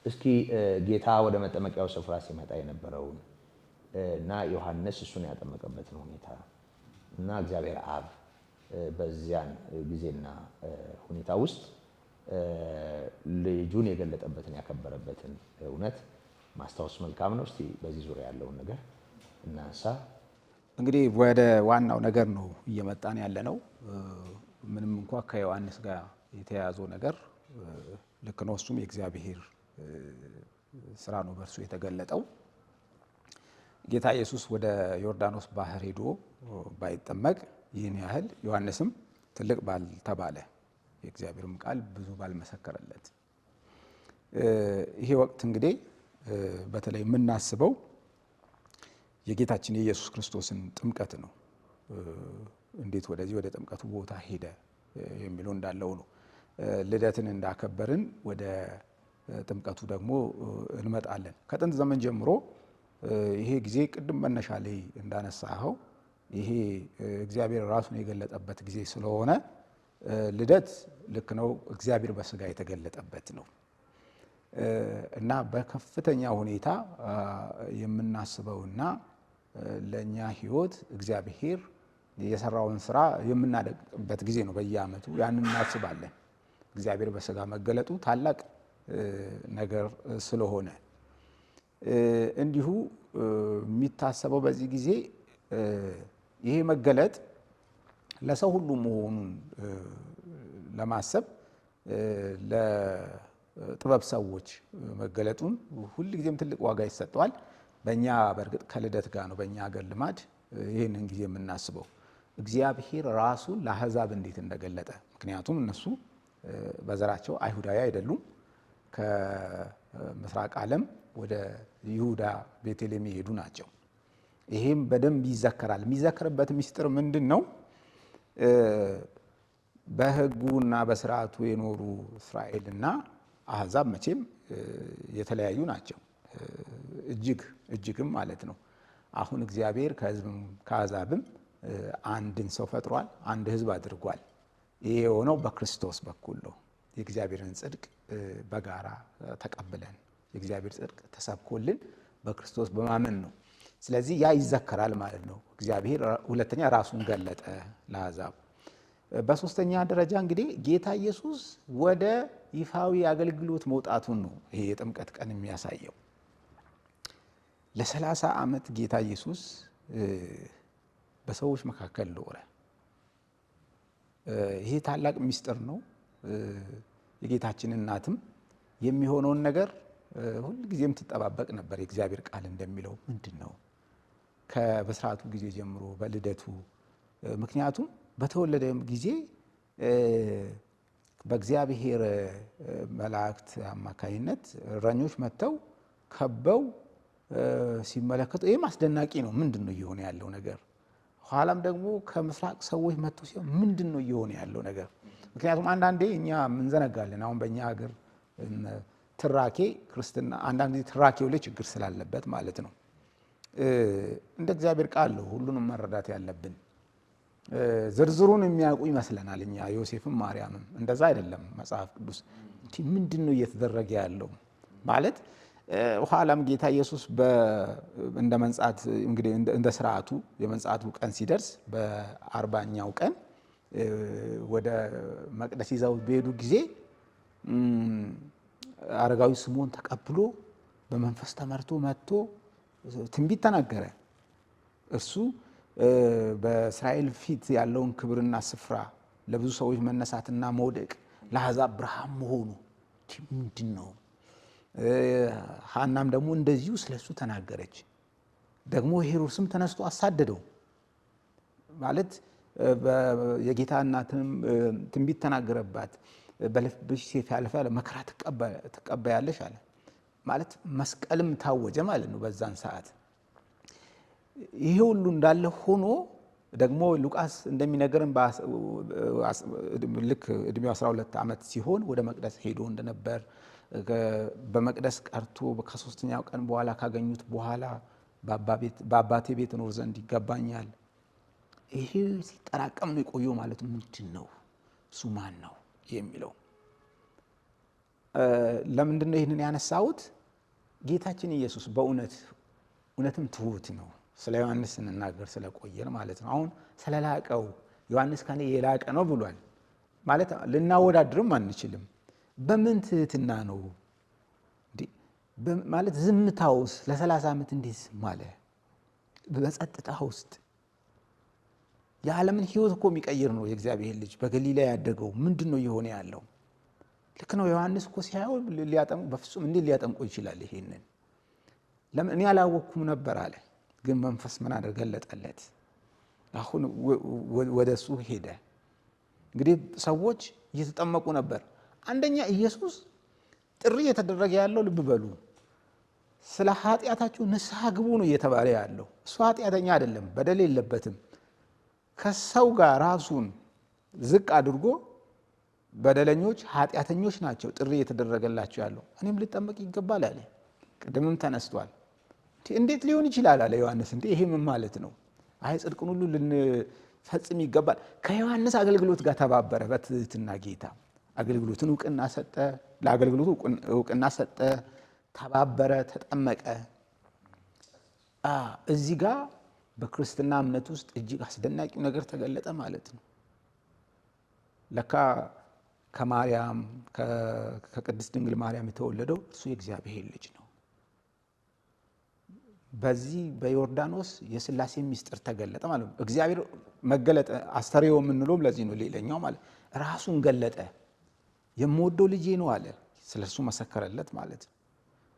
እስኪ ጌታ ወደ መጠመቂያው ስፍራ ሲመጣ የነበረውን እና ዮሐንስ እሱን ያጠመቀበትን ሁኔታ እና እግዚአብሔር አብ በዚያን ጊዜና ሁኔታ ውስጥ ልጁን የገለጠበትን ያከበረበትን እውነት ማስታወስ መልካም ነው። እስቲ በዚህ ዙሪያ ያለውን ነገር እናንሳ። እንግዲህ ወደ ዋናው ነገር ነው እየመጣን ያለ ነው። ምንም እንኳን ከዮሐንስ ጋር የተያያዘው ነገር ልክ ነው፣ እሱም የእግዚአብሔር ስራ ነው በእርሱ የተገለጠው። ጌታ ኢየሱስ ወደ ዮርዳኖስ ባህር ሄዶ ባይጠመቅ ይህን ያህል ዮሐንስም ትልቅ ባልተባለ የእግዚአብሔርም ቃል ብዙ ባልመሰከረለት ይሄ ወቅት እንግዲህ በተለይ የምናስበው የጌታችን የኢየሱስ ክርስቶስን ጥምቀት ነው። እንዴት ወደዚህ ወደ ጥምቀቱ ቦታ ሄደ የሚለው እንዳለው ነው። ልደትን እንዳከበርን ወደ ጥምቀቱ ደግሞ እንመጣለን። ከጥንት ዘመን ጀምሮ ይሄ ጊዜ ቅድም መነሻ ላይ እንዳነሳኸው ይሄ እግዚአብሔር ራሱን የገለጠበት ጊዜ ስለሆነ ልደት ልክ ነው፣ እግዚአብሔር በስጋ የተገለጠበት ነው እና በከፍተኛ ሁኔታ የምናስበውና ለእኛ ሕይወት እግዚአብሔር የሰራውን ስራ የምናደንቅበት ጊዜ ነው። በየዓመቱ ያንን እናስባለን። እግዚአብሔር በስጋ መገለጡ ታላቅ ነገር ስለሆነ እንዲሁ የሚታሰበው በዚህ ጊዜ ይሄ መገለጥ ለሰው ሁሉ መሆኑን ለማሰብ ለጥበብ ሰዎች መገለጡን ሁልጊዜም ትልቅ ዋጋ ይሰጠዋል። በእኛ በእርግጥ ከልደት ጋር ነው በእኛ ሀገር ልማድ ይህንን ጊዜ የምናስበው እግዚአብሔር ራሱን ለአሕዛብ እንዴት እንደገለጠ። ምክንያቱም እነሱ በዘራቸው አይሁዳዊ አይደሉም። ከምስራቅ ዓለም ወደ ይሁዳ ቤተልሔም የሄዱ ናቸው። ይሄም በደንብ ይዘከራል። የሚዘከርበት ምስጢር ምንድን ነው? በሕጉና በስርዓቱ የኖሩ እስራኤልና አሕዛብ መቼም የተለያዩ ናቸው፣ እጅግም ማለት ነው። አሁን እግዚአብሔር ከሕዝብም ከአሕዛብም አንድን ሰው ፈጥሯል፣ አንድ ሕዝብ አድርጓል። ይሄ የሆነው በክርስቶስ በኩል ነው። የእግዚአብሔርን ጽድቅ በጋራ ተቀብለን የእግዚአብሔር ጽድቅ ተሰብኮልን በክርስቶስ በማመን ነው። ስለዚህ ያ ይዘከራል ማለት ነው። እግዚአብሔር ሁለተኛ ራሱን ገለጠ ለአሕዛብ። በሶስተኛ ደረጃ እንግዲህ ጌታ ኢየሱስ ወደ ይፋዊ አገልግሎት መውጣቱን ነው ይሄ የጥምቀት ቀን የሚያሳየው። ለ30 ዓመት ጌታ ኢየሱስ በሰዎች መካከል ኖረ። ይሄ ታላቅ ምስጢር ነው። የጌታችን እናትም የሚሆነውን ነገር ሁልጊዜም ትጠባበቅ ነበር። የእግዚአብሔር ቃል እንደሚለው ምንድን ነው ከበስራቱ ጊዜ ጀምሮ በልደቱ፣ ምክንያቱም በተወለደ ጊዜ በእግዚአብሔር መላእክት አማካይነት እረኞች መጥተው ከበው ሲመለከቱ ይህም አስደናቂ ነው። ምንድን ነው እየሆነ ያለው ነገር? ኋላም ደግሞ ከምስራቅ ሰዎች መጥተው ሲሆን ምንድን ነው እየሆነ ያለው ነገር? ምክንያቱም አንዳንዴ እኛ እንዘነጋለን። አሁን በእኛ ሀገር ትራኬ ክርስትና አንዳንድ ጊዜ ትራኬው ላይ ችግር ስላለበት ማለት ነው። እንደ እግዚአብሔር ቃል ነው ሁሉንም መረዳት ያለብን። ዝርዝሩን የሚያውቁ ይመስለናል እኛ ዮሴፍም ማርያምም። እንደዛ አይደለም መጽሐፍ ቅዱስ። ምንድን ነው እየተደረገ ያለው ማለት ኋላም ጌታ ኢየሱስ እንደ መንጻት እንግዲህ እንደ ስርዓቱ የመንጻቱ ቀን ሲደርስ በ40ኛው ቀን ወደ መቅደስ ይዘው በሄዱ ጊዜ አረጋዊ ስምዖን ተቀብሎ በመንፈስ ተመርቶ መጥቶ ትንቢት ተናገረ። እርሱ በእስራኤል ፊት ያለውን ክብርና ስፍራ ለብዙ ሰዎች መነሳትና መውደቅ ለአሕዛብ ብርሃን መሆኑ ምንድን ነው? ሐናም ደግሞ እንደዚሁ ስለሱ ተናገረች። ደግሞ ሄሮድስም ተነስቶ አሳደደው ማለት የጌታ እናትም ትንቢት ተናገረባት። በልብሽ ሰይፍ ያልፋል መከራ ትቀበያለሽ አለ። ማለት መስቀልም ታወጀ ማለት ነው በዛን ሰዓት። ይሄ ሁሉ እንዳለ ሆኖ ደግሞ ሉቃስ እንደሚነገርን ልክ እድሜው 12 ዓመት ሲሆን ወደ መቅደስ ሄዶ እንደነበር በመቅደስ ቀርቶ ከ3ኛው ቀን በኋላ ካገኙት በኋላ በአባቴ ቤት እኖር ዘንድ ይገባኛል። ይሄ ሲጠራቀም ነው የቆየው ማለት ምንድን ነው እሱ ማን ነው የሚለው ለምንድን ነው ይህንን ያነሳሁት? ጌታችን ኢየሱስ እውነትም ትሁት ነው። ስለ ዮሐንስ ስንናገር ስለቆየን ማለት ነው። አሁን ስለላቀው ዮሐንስ ከኔ የላቀ ነው ብሏል ማለት ልናወዳድርም አንችልም። በምን ትህትና ነው ማለት ዝምታውስ ለ30 ዓመት እንዴት ማለ? በጸጥታ ውስጥ የዓለምን ሕይወት እኮ የሚቀይር ነው የእግዚአብሔር ልጅ በገሊላ ያደገው። ምንድን ነው እየሆነ ያለው? ልክ ነው። ዮሐንስ እኮ ሲያየው በፍጹም እንዴት ሊያጠምቆ ይችላል? ይሄንን ለምን እኔ አላወቅኩም ነበር አለ። ግን መንፈስ ምን ገለጠለት? አሁን ወደ እሱ ሄደ። እንግዲህ ሰዎች እየተጠመቁ ነበር። አንደኛ ኢየሱስ ጥሪ እየተደረገ ያለው ልብ በሉ ስለ ኃጢአታችሁ ንስሐ ግቡ ነው እየተባለ ያለው። እሱ ኃጢአተኛ አይደለም፣ በደል የለበትም። ከሰው ጋር ራሱን ዝቅ አድርጎ በደለኞች ኃጢአተኞች ናቸው ጥሪ እየተደረገላቸው ያለው። እኔም ልጠመቅ ይገባል አለ። ቅድምም ተነስቷል። እንዴት ሊሆን ይችላል አለ ዮሐንስ። እንዴ ይሄ ምን ማለት ነው? አይ ጽድቅን ሁሉ ልንፈጽም ይገባል። ከዮሐንስ አገልግሎት ጋር ተባበረ በትህትና ጌታ። አገልግሎትን እውቅና ሰጠ፣ ለአገልግሎቱ እውቅና ሰጠ፣ ተባበረ፣ ተጠመቀ። እዚህ ጋር በክርስትና እምነት ውስጥ እጅግ አስደናቂው ነገር ተገለጠ ማለት ነው። ለካ ከማርያም ከቅድስት ድንግል ማርያም የተወለደው እርሱ የእግዚአብሔር ልጅ ነው። በዚህ በዮርዳኖስ የሥላሴ ምስጢር ተገለጠ ማለት ነው። እግዚአብሔር መገለጠ አስተርእዮ የምንለውም ለዚህ ነው። ሌላኛው ማለት ራሱን ገለጠ። የምወደው ልጄ ነው አለ። ስለሱ መሰከረለት ማለት ነው።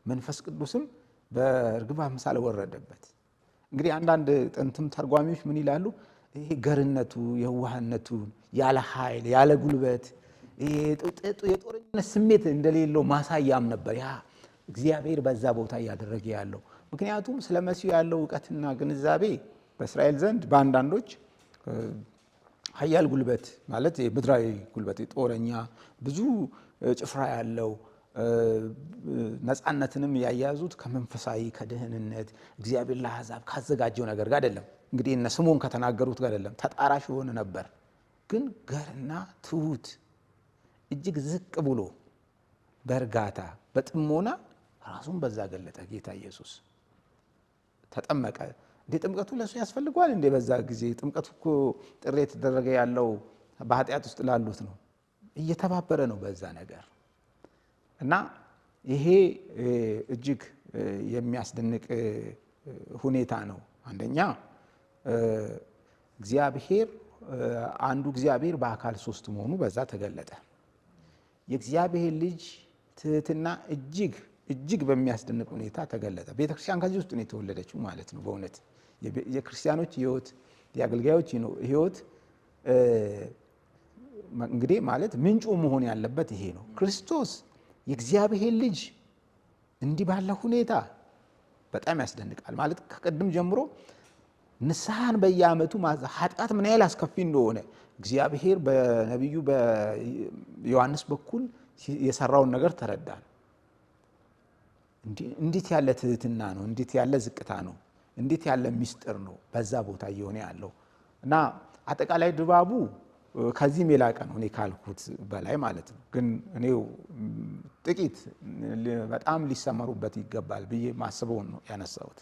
መንፈስ ቅዱስም በርግብ አምሳል ወረደበት። እንግዲህ አንዳንድ ጥንትም ተርጓሚዎች ምን ይላሉ? ይሄ ገርነቱ የዋህነቱ ያለ ኃይል ያለ ጉልበት የጦረኝነት ስሜት እንደሌለው ማሳያም ነበር ያ እግዚአብሔር በዛ ቦታ እያደረገ ያለው። ምክንያቱም ስለ መሲሁ ያለው እውቀትና ግንዛቤ በእስራኤል ዘንድ በአንዳንዶች ኃያል ጉልበት ማለት የምድራዊ ጉልበት ጦረኛ ብዙ ጭፍራ ያለው ነፃነትንም ያያዙት ከመንፈሳዊ ከደህንነት እግዚአብሔር ለአሕዛብ ካዘጋጀው ነገር ጋር አይደለም። እንግዲህ እነ ስምዖን ከተናገሩት ጋር አይደለም፣ ተጣራሽ የሆነ ነበር። ግን ገርና ትሁት እጅግ ዝቅ ብሎ በእርጋታ በጥሞና ራሱን በዛ ገለጠ። ጌታ ኢየሱስ ተጠመቀ። እንዴ ጥምቀቱ ለሱ ያስፈልገዋል እንዴ? በዛ ጊዜ ጥምቀቱ እኮ ጥሪ የተደረገ ያለው በኃጢአት ውስጥ ላሉት ነው። እየተባበረ ነው በዛ ነገር እና ይሄ እጅግ የሚያስደንቅ ሁኔታ ነው። አንደኛ እግዚአብሔር አንዱ እግዚአብሔር በአካል ሶስት መሆኑ በዛ ተገለጠ። የእግዚአብሔር ልጅ ትህትና እጅግ በሚያስደንቅ ሁኔታ ተገለጠ። ቤተክርስቲያን ከዚህ ውስጥ ነው የተወለደችው ማለት ነው። በእውነት የክርስቲያኖች ሕይወት የአገልጋዮች ሕይወት እንግዲህ ማለት ምንጩ መሆን ያለበት ይሄ ነው። ክርስቶስ የእግዚአብሔር ልጅ እንዲህ ባለ ሁኔታ በጣም ያስደንቃል። ማለት ከቀድም ጀምሮ ንስሐን በየዓመቱ ኃጢአት ምን ያህል አስከፊ እንደሆነ እግዚአብሔር በነቢዩ በዮሐንስ በኩል የሰራውን ነገር ተረዳል። እንዴት ያለ ትህትና ነው! እንዴት ያለ ዝቅታ ነው! እንዴት ያለ ምስጢር ነው በዛ ቦታ እየሆነ ያለው እና አጠቃላይ ድባቡ ከዚህም የላቀ ነው እኔ ካልኩት በላይ ማለት ነው። ግን እኔው ጥቂት በጣም ሊሰመሩበት ይገባል ብዬ ማስበውን ነው ያነሳሁት።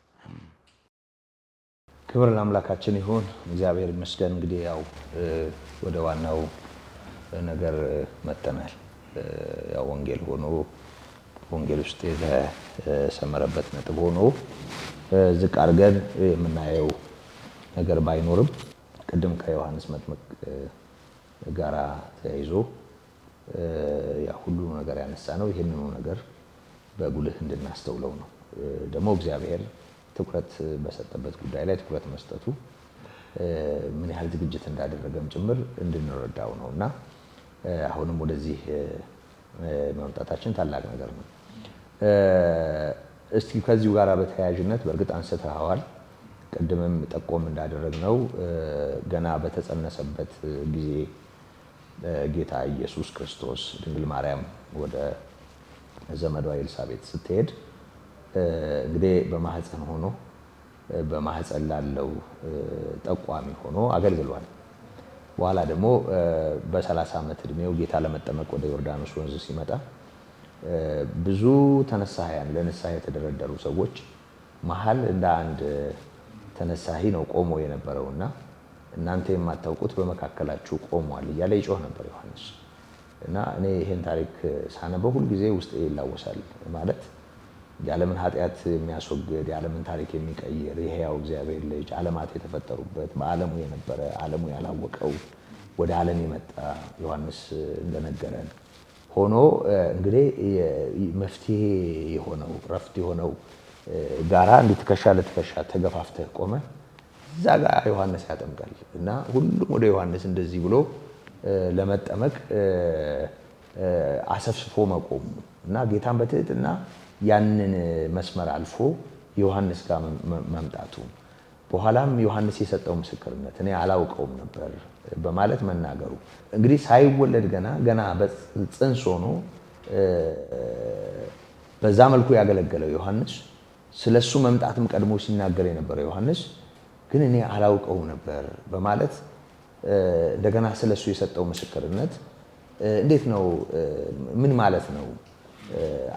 ክብር ለአምላካችን ይሁን፣ እግዚአብሔር ይመስገን። እንግዲህ ያው ወደ ዋናው ነገር መጥተናል። ያው ወንጌል ሆኖ ወንጌል ውስጥ የተሰመረበት ነጥብ ሆኖ ዝቅ አድርገን የምናየው ነገር ባይኖርም ቅድም ከዮሐንስ መጥምቅ ጋራ ተያይዞ ያ ሁሉ ነገር ያነሳ ነው። ይህንኑ ነገር በጉልህ እንድናስተውለው ነው። ደግሞ እግዚአብሔር ትኩረት በሰጠበት ጉዳይ ላይ ትኩረት መስጠቱ ምን ያህል ዝግጅት እንዳደረገም ጭምር እንድንረዳው ነው እና አሁንም ወደዚህ መምጣታችን ታላቅ ነገር ነው። እስቲ ከዚሁ ጋር በተያያዥነት በእርግጥ አንስተኸዋል። ቅድምም ጠቆም እንዳደረግነው ገና በተጸነሰበት ጊዜ ጌታ ኢየሱስ ክርስቶስ ድንግል ማርያም ወደ ዘመዷ ኤልሳቤጥ ስትሄድ እንግዲህ በማህፀን ሆኖ በማህፀን ላለው ጠቋሚ ሆኖ አገልግሏል። በኋላ ደግሞ በ30 ዓመት ዕድሜው ጌታ ለመጠመቅ ወደ ዮርዳኖስ ወንዝ ሲመጣ ብዙ ተነሳያን ለንስሐ የተደረደሩ ሰዎች መሀል እንደ አንድ ተነሳሂ ነው ቆሞ የነበረውና እናንተ የማታውቁት በመካከላችሁ ቆሟል እያለ ይጮህ ነበር ዮሐንስ። እና እኔ ይሄን ታሪክ ሳነበው ሁል ጊዜ ውስጤ ይላወሳል። ማለት የዓለምን ኃጢአት የሚያስወግድ የዓለምን ታሪክ የሚቀይር የሕያው እግዚአብሔር ልጅ ዓለማት የተፈጠሩበት በዓለሙ የነበረ ዓለሙ ያላወቀው ወደ ዓለም የመጣ ዮሐንስ እንደነገረን ሆኖ እንግዲህ መፍትሄ የሆነው ረፍት የሆነው ጋራ እንዲህ ትከሻ ለትከሻ ተገፋፍተህ ቆመ እዛ ጋር ዮሐንስ ያጠምቃል እና ሁሉም ወደ ዮሐንስ እንደዚህ ብሎ ለመጠመቅ አሰፍስፎ መቆሙ እና ጌታን በትህትና ያንን መስመር አልፎ ዮሐንስ ጋር መምጣቱ በኋላም ዮሐንስ የሰጠው ምስክርነት እኔ አላውቀውም ነበር በማለት መናገሩ እንግዲህ ሳይወለድ ገና በጽንስ ሆኖ በዛ መልኩ ያገለገለው ዮሐንስ ስለሱ መምጣትም ቀድሞ ሲናገር የነበረው ዮሐንስ ግን እኔ አላውቀው ነበር በማለት እንደገና ስለሱ የሰጠው ምስክርነት እንዴት ነው? ምን ማለት ነው?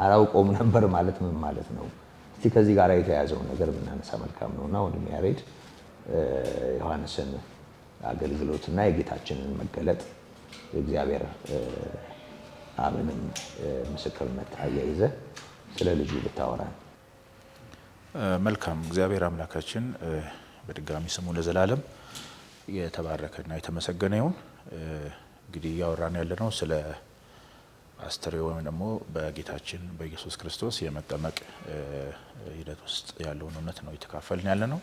አላውቀውም ነበር ማለት ምን ማለት ነው? እስቲ ከዚህ ጋር የተያያዘው ነገር ብናነሳ መልካም ነውና ወንድም ያሬድ ዮሐንስን አገልግሎትና የጌታችንን መገለጥ የእግዚአብሔር አብንም ምስክርነት አያይዘ ስለ ልጁ ብታወራን መልካም። እግዚአብሔር አምላካችን በድጋሚ ስሙ ለዘላለም የተባረከና የተመሰገነ ይሁን። እንግዲህ ያወራን ያለነው ስለ አስተርእዮ ወይም ደግሞ በጌታችን በኢየሱስ ክርስቶስ የመጠመቅ ሂደት ውስጥ ያለውን እውነት ነው የተካፈልን ያለነው።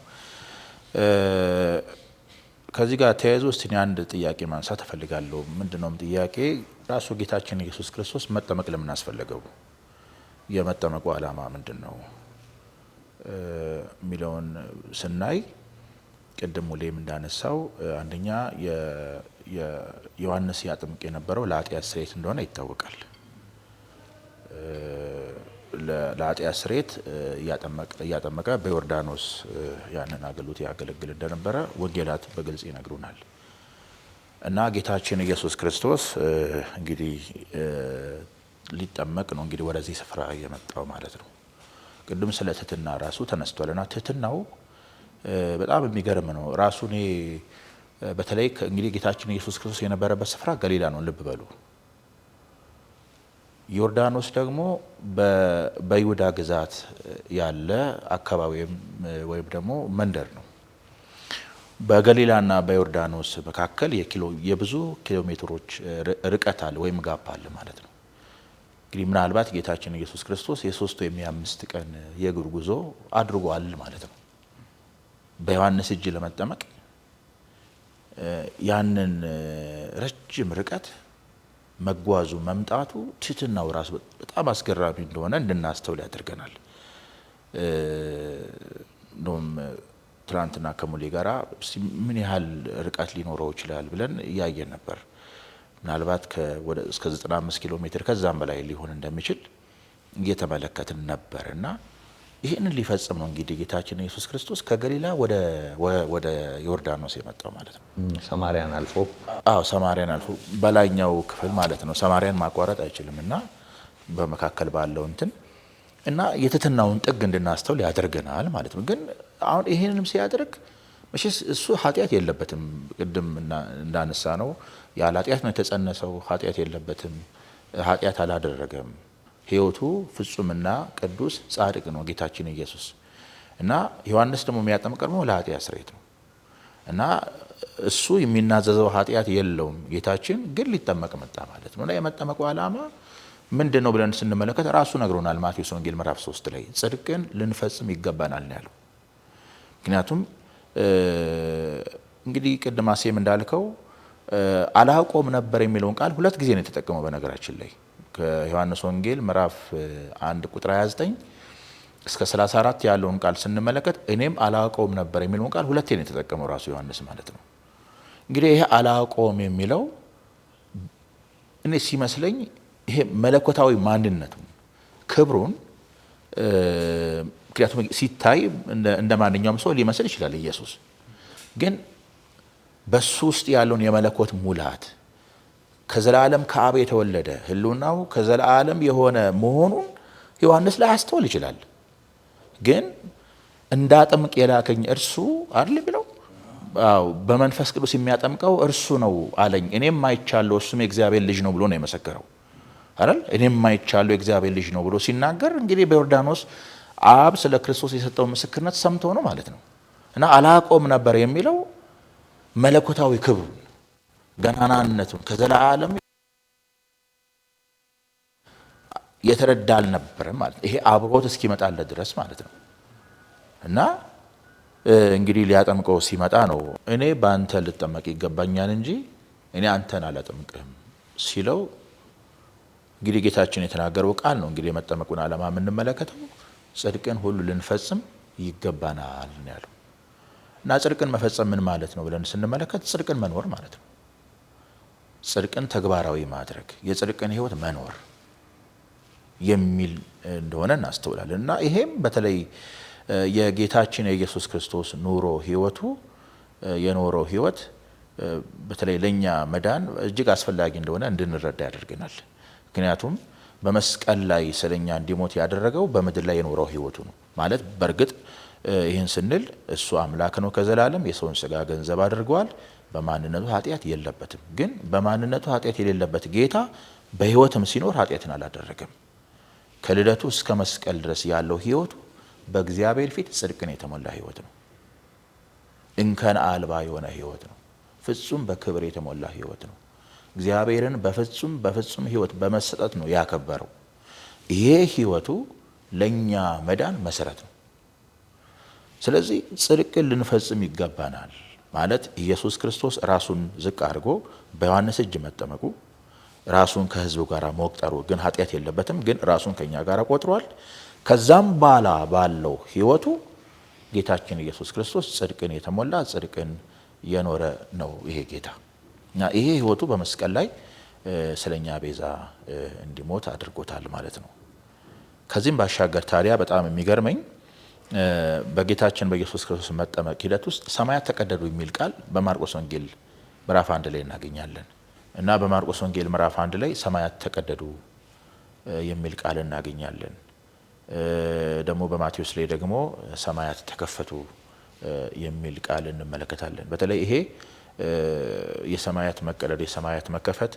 ከዚህ ጋር ተያይዞ እስቲ አንድ ጥያቄ ማንሳት እፈልጋለሁ። ምንድነው ጥያቄ? ራሱ ጌታችን ኢየሱስ ክርስቶስ መጠመቅ ለምን አስፈለገው? የመጠመቁ ዓላማ ምንድነው የሚለውን ስናይ ቅድም ሙሌም እንዳነሳው አንደኛ ዮሐንስ ያጠምቅ የነበረው ለኃጢአት ስርየት እንደሆነ ይታወቃል። ለኃጢአት ስርየት እያጠመቀ በዮርዳኖስ ያንን አገልግሎት ያገለግል እንደነበረ ወንጌላት በግልጽ ይነግሩናል። እና ጌታችን ኢየሱስ ክርስቶስ እንግዲህ ሊጠመቅ ነው እንግዲህ ወደዚህ ስፍራ የመጣው ማለት ነው። ቅድም ስለ ትህትና ራሱ ተነስቷልና ትህትናው በጣም የሚገርም ነው። ራሱ እኔ በተለይ እንግዲህ ጌታችን ኢየሱስ ክርስቶስ የነበረበት ስፍራ ገሊላ ነው። ልብ በሉ። ዮርዳኖስ ደግሞ በይሁዳ ግዛት ያለ አካባቢ ወይም ደግሞ መንደር ነው። በገሊላና በዮርዳኖስ መካከል የብዙ ኪሎ ሜትሮች ርቀት አለ ወይም ጋፕ አለ ማለት ነው። እንግዲህ ምናልባት ጌታችን ኢየሱስ ክርስቶስ የ3 ወይም የ5 ቀን የእግር ጉዞ አድርጓል ማለት ነው። በዮሐንስ እጅ ለመጠመቅ ያንን ረጅም ርቀት መጓዙ መምጣቱ ትህትናው ራሱ በጣም አስገራሚ እንደሆነ እንድናስተውል ያደርገናል። እንደውም ትናንትና ከሙሌ ጋራ ምን ያህል ርቀት ሊኖረው ይችላል ብለን እያየን ነበር። ምናልባት እስከ 95 ኪሎ ሜትር ከዛም በላይ ሊሆን እንደሚችል እየተመለከትን ነበር እና ይህንን ሊፈጽም ነው እንግዲህ ጌታችን ኢየሱስ ክርስቶስ ከገሊላ ወደ ዮርዳኖስ የመጣው ማለት ነው። ሰማርያን አልፎ ሰማርያን አልፎ በላይኛው ክፍል ማለት ነው። ሰማርያን ማቋረጥ አይችልም እና በመካከል ባለው እና የትህትናውን ጥግ እንድናስተውል ያደርገናል ማለት ነው። ግን አሁን ይህንንም ሲያደርግ መቼስ እሱ ኃጢአት የለበትም። ቅድም እንዳነሳ ነው ያለ ኃጢአት ነው የተጸነሰው። ኃጢአት የለበትም። ኃጢአት አላደረገም። ሕይወቱ ፍጹምና ቅዱስ ጻድቅ ነው ጌታችን ኢየሱስ። እና ዮሐንስ ደግሞ የሚያጠምቅ ደግሞ ለኃጢአት ስርየት ነው እና እሱ የሚናዘዘው ኃጢአት የለውም። ጌታችን ግን ሊጠመቅ መጣ ማለት ነው። እና የመጠመቁ ዓላማ ምንድን ነው ብለን ስንመለከት ራሱ ነግሮናል። ማቴዎስ ወንጌል ምዕራፍ 3 ላይ ጽድቅን ልንፈጽም ይገባናል ነው ያለው። ምክንያቱም እንግዲህ ቅድም አሴም እንዳልከው አላውቀውም ነበር የሚለውን ቃል 2 ጊዜ ነው የተጠቀመው በነገራችን ላይ ከዮሐንስ ወንጌል ምዕራፍ 1 ቁጥር 29 እስከ 34 ያለውን ቃል ስንመለከት እኔም አላውቀውም ነበር የሚለውን ቃል 2 ነው የተጠቀመው ራሱ ዮሐንስ ማለት ነው። እንግዲህ ይሄ አላውቀውም የሚለው እኔ ሲመስለኝ ይሄ መለኮታዊ ማንነቱን ክብሩን ምክንያቱም ሲታይ እንደ ማንኛውም ሰው ሊመስል ይችላል ኢየሱስ። ግን በሱ ውስጥ ያለውን የመለኮት ሙላት ከዘላለም ከአብ የተወለደ ህልውናው ከዘላለም የሆነ መሆኑን ዮሐንስ ላይ አስተውል ይችላል። ግን እንዳጠምቅ የላከኝ እርሱ አይደል ብለው በመንፈስ ቅዱስ የሚያጠምቀው እርሱ ነው አለኝ። እኔም አይቻለሁ እሱም የእግዚአብሔር ልጅ ነው ብሎ ነው የመሰከረው አይደል? እኔም አይቻለሁ የእግዚአብሔር ልጅ ነው ብሎ ሲናገር እንግዲህ በዮርዳኖስ አብ ስለ ክርስቶስ የሰጠው ምስክርነት ሰምቶ ነው ማለት ነው። እና አላቆም ነበር የሚለው መለኮታዊ ክብሩ ገናናነቱን ከዘላለም የተረዳ አልነበረም ማለት ይሄ አብሮት እስኪመጣለት ድረስ ማለት ነው። እና እንግዲህ ሊያጠምቀው ሲመጣ ነው እኔ በአንተ ልጠመቅ ይገባኛል እንጂ እኔ አንተን አላጠምቅህም ሲለው እንግዲህ ጌታችን የተናገረው ቃል ነው። እንግዲህ የመጠመቁን ዓላማ የምንመለከተው ጽድቅን ሁሉ ልንፈጽም ይገባናል ያለው እና ጽድቅን መፈጸም ምን ማለት ነው ብለን ስንመለከት ጽድቅን መኖር ማለት ነው። ጽድቅን ተግባራዊ ማድረግ የጽድቅን ህይወት መኖር የሚል እንደሆነ እናስተውላለን። እና ይሄም በተለይ የጌታችን የኢየሱስ ክርስቶስ ኑሮ ህይወቱ የኖረው ህይወት በተለይ ለኛ መዳን እጅግ አስፈላጊ እንደሆነ እንድንረዳ ያደርገናል። ምክንያቱም በመስቀል ላይ ስለኛ እንዲሞት ያደረገው በምድር ላይ የኖረው ህይወቱ ነው ማለት በእርግጥ ይህን ስንል እሱ አምላክ ነው ከዘላለም የሰውን ስጋ ገንዘብ አድርጓል። በማንነቱ ኃጢአት የለበትም። ግን በማንነቱ ኃጢአት የሌለበት ጌታ በህይወትም ሲኖር ኃጢአትን አላደረገም። ከልደቱ እስከ መስቀል ድረስ ያለው ህይወቱ በእግዚአብሔር ፊት ጽድቅን የተሞላ ህይወት ነው። እንከን አልባ የሆነ ህይወት ነው። ፍጹም በክብር የተሞላ ህይወት ነው። እግዚአብሔርን በፍጹም ህይወት በመሰጠት ነው ያከበረው። ይሄ ህይወቱ ለኛ መዳን መሰረት ነው። ስለዚህ ጽድቅን ልንፈጽም ይገባናል ማለት ኢየሱስ ክርስቶስ ራሱን ዝቅ አድርጎ በዮሐንስ እጅ መጠመቁ ራሱን ከህዝቡ ጋር መቁጠሩ ግን ኃጢአት የለበትም። ግን ራሱን ከኛ ጋር ቆጥሯል። ከዛም በኋላ ባለው ህይወቱ ጌታችን ኢየሱስ ክርስቶስ ጽድቅን የተሞላ ጽድቅን የኖረ ነው ይሄ ጌታ እና ይሄ ህይወቱ በመስቀል ላይ ስለኛ ቤዛ እንዲሞት አድርጎታል ማለት ነው። ከዚህም ባሻገር ታዲያ በጣም የሚገርመኝ በጌታችን በኢየሱስ ክርስቶስ መጠመቅ ሂደት ውስጥ ሰማያት ተቀደዱ የሚል ቃል በማርቆስ ወንጌል ምዕራፍ 1 ላይ እናገኛለን። እና በማርቆስ ወንጌል ምዕራፍ 1 ላይ ሰማያት ተቀደዱ የሚል ቃል እናገኛለን። ደግሞ በማቴዎስ ላይ ደግሞ ሰማያት ተከፈቱ የሚል ቃል እንመለከታለን። በተለይ ይሄ የሰማያት መቀደድ የሰማያት መከፈት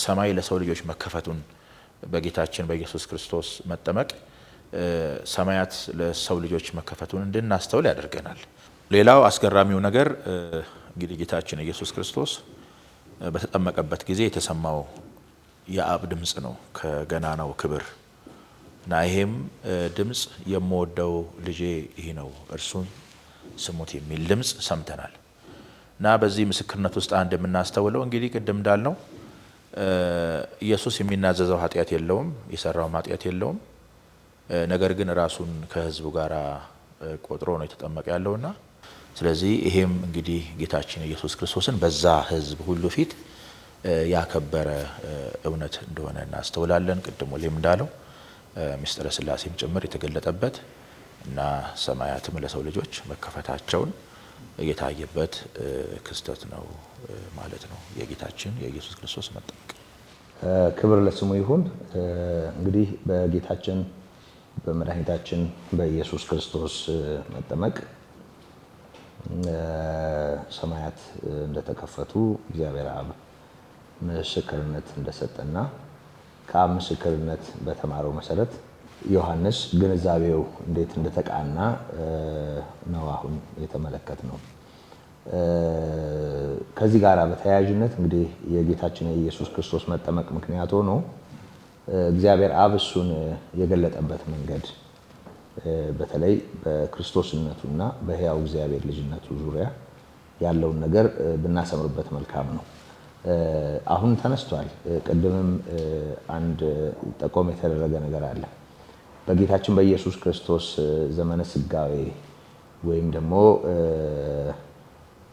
ሰማይ ለሰው ልጆች መከፈቱን በጌታችን በኢየሱስ ክርስቶስ መጠመቅ ሰማያት ለሰው ልጆች መከፈቱን እንድናስተውል ያደርገናል። ሌላው አስገራሚው ነገር እንግዲህ ጌታችን ኢየሱስ ክርስቶስ በተጠመቀበት ጊዜ የተሰማው የአብ ድምጽ ነው ከገናናው ክብር እና ይሄም ድምጽ የምወደው ልጄ ይህ ነው እርሱን ስሙት የሚል ድምጽ ሰምተናል። እና በዚህ ምስክርነት ውስጥ አንድ የምናስተውለው እንግዲህ ቅድም እንዳልነው ኢየሱስ የሚናዘዘው ኃጢአት የለውም፣ የሰራውም ኃጢአት የለውም። ነገር ግን ራሱን ከህዝቡ ጋር ቆጥሮ ነው የተጠመቀ ያለውና ስለዚህ ይሄም እንግዲህ ጌታችን ኢየሱስ ክርስቶስን በዛ ህዝብ ሁሉ ፊት ያከበረ እውነት እንደሆነ እናስተውላለን። ቅድም ወሌም እንዳለው ምስጢረ ሥላሴም ጭምር የተገለጠበት እና ሰማያትም ለሰው ልጆች መከፈታቸውን የታየበት ክስተት ነው ማለት ነው የጌታችን የኢየሱስ ክርስቶስ መጠመቅ። ክብር ለስሙ ይሁን። እንግዲህ በጌታችን በመድኃኒታችን በኢየሱስ ክርስቶስ መጠመቅ ሰማያት እንደተከፈቱ እግዚአብሔር አብ ምስክርነት እንደሰጠና ከአብ ምስክርነት በተማረው መሰረት ዮሐንስ ግንዛቤው እንዴት እንደተቃና ነው አሁን የተመለከትነው። ከዚህ ጋር በተያያዥነት እንግዲህ የጌታችን የኢየሱስ ክርስቶስ መጠመቅ ምክንያት ሆኖ እግዚአብሔር አብ እሱን የገለጠበት መንገድ በተለይ በክርስቶስነቱና በሕያው እግዚአብሔር ልጅነቱ ዙሪያ ያለውን ነገር ብናሰምርበት መልካም ነው። አሁን ተነስቷል። ቅድምም አንድ ጠቆም የተደረገ ነገር አለ። በጌታችን በኢየሱስ ክርስቶስ ዘመነ ስጋዌ ወይም ደግሞ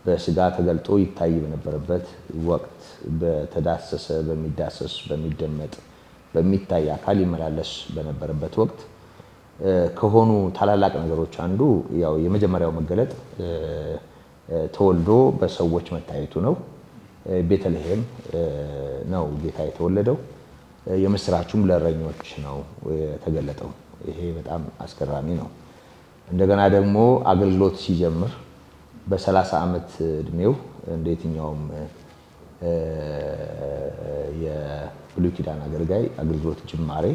በስጋ ተገልጦ ይታይ በነበረበት ወቅት በተዳሰሰ በሚዳሰስ በሚደመጥ በሚታይ አካል ይመላለስ በነበረበት ወቅት ከሆኑ ታላላቅ ነገሮች አንዱ ያው የመጀመሪያው መገለጥ ተወልዶ በሰዎች መታየቱ ነው። ቤተልሔም ነው ጌታ የተወለደው። የምስራቹም ለእረኞች ነው የተገለጠው። ይሄ በጣም አስገራሚ ነው። እንደገና ደግሞ አገልግሎት ሲጀምር በ30 ዓመት እድሜው እንደ የትኛውም የብሉይ ኪዳን አገልጋይ አገልግሎት ጅማሬ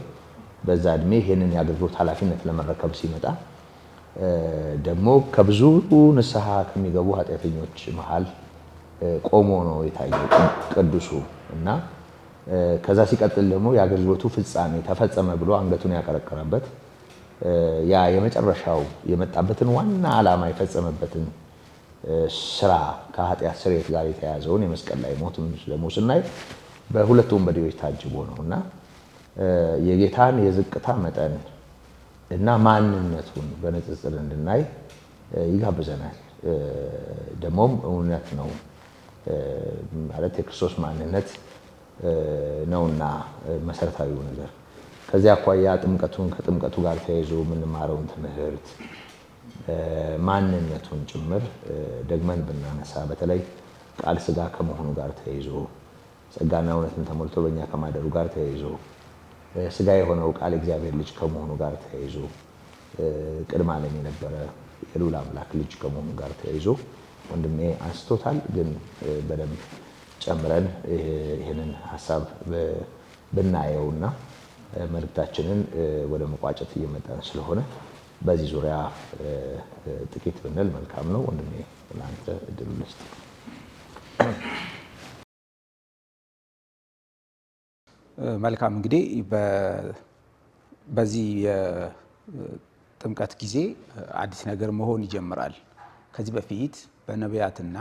በዛ እድሜ ይሄንን የአገልግሎት ኃላፊነት ለመረከብ ሲመጣ ደግሞ ከብዙ ንስሐ ከሚገቡ ኃጢአተኞች መሃል ቆሞ ነው የታየው ቅዱሱ እና ከዛ ሲቀጥል ደግሞ የአገልግሎቱ ፍጻሜ ተፈጸመ ብሎ አንገቱን ያቀረቀረበት ያ የመጨረሻው የመጣበትን ዋና ዓላማ የፈጸመበትን ስራ ከኃጢአት ስርየት ጋር የተያያዘውን የመስቀል ላይ ሞቱን ደግሞ ስናይ በሁለት ወንበዴዎች ታጅቦ ነው እና የጌታን የዝቅታ መጠን እና ማንነቱን በንጽጽር እንድናይ ይጋብዘናል። ደግሞም እውነት ነው ማለት የክርስቶስ ማንነት ነውና መሰረታዊው ነገር። ከዚያ አኳያ ጥምቀቱን ከጥምቀቱ ጋር ተያይዞ የምንማረውን ትምህርት ማንነቱን ጭምር ደግመን ብናነሳ በተለይ ቃል ሥጋ ከመሆኑ ጋር ተያይዞ ጸጋና እውነትን ተሞልቶ በእኛ ከማደሩ ጋር ተያይዞ ሥጋ የሆነው ቃል እግዚአብሔር ልጅ ከመሆኑ ጋር ተያይዞ ቅድመ ዓለም የነበረ የልዑል አምላክ ልጅ ከመሆኑ ጋር ተያይዞ ወንድሜ አንስቶታል። ግን በደንብ ጨምረን ይህንን ሀሳብ ብናየውና መልእክታችንን ወደ መቋጨት እየመጣን ስለሆነ በዚህ ዙሪያ ጥቂት ብንል መልካም ነው። ወንድሜ ለአንተ እድሉ ልስጥ። መልካም እንግዲህ በዚህ የጥምቀት ጊዜ አዲስ ነገር መሆን ይጀምራል። ከዚህ በፊት በነቢያትና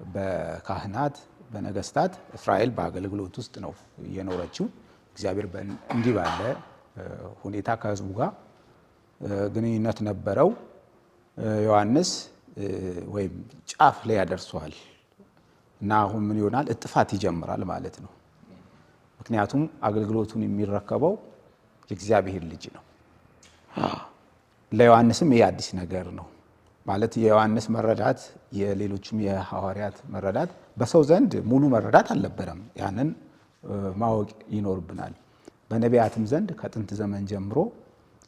በካህናት በነገስታት እስራኤል በአገልግሎት ውስጥ ነው የኖረችው። እግዚአብሔር እንዲህ ባለ ሁኔታ ከህዝቡ ጋር ግንኙነት ነበረው። ዮሐንስ ወይም ጫፍ ላይ ያደርሰዋል እና አሁን ምን ይሆናል? እጥፋት ይጀምራል ማለት ነው። ምክንያቱም አገልግሎቱን የሚረከበው የእግዚአብሔር ልጅ ነው። ለዮሐንስም ይሄ አዲስ ነገር ነው ማለት የዮሐንስ መረዳት የሌሎችም የሐዋርያት መረዳት በሰው ዘንድ ሙሉ መረዳት አልነበረም። ያንን ማወቅ ይኖርብናል። በነቢያትም ዘንድ ከጥንት ዘመን ጀምሮ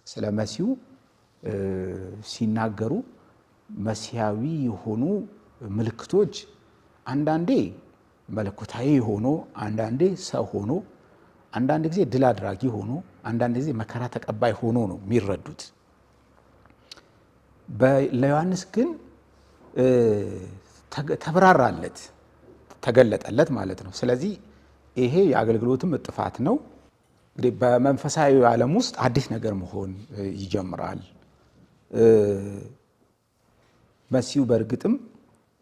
ስለ መሲሁ ሲናገሩ መሲያዊ የሆኑ ምልክቶች አንዳንዴ መለኮታዊ ሆኖ አንዳንዴ ሰው ሆኖ አንዳንድ ጊዜ ድል አድራጊ ሆኖ አንዳንድ ጊዜ መከራ ተቀባይ ሆኖ ነው የሚረዱት። ለዮሐንስ ግን ተብራራለት፣ ተገለጠለት ማለት ነው። ስለዚህ ይሄ የአገልግሎትም እጥፋት ነው። እንግዲህ በመንፈሳዊ ዓለም ውስጥ አዲስ ነገር መሆን ይጀምራል። መሲሁ በእርግጥም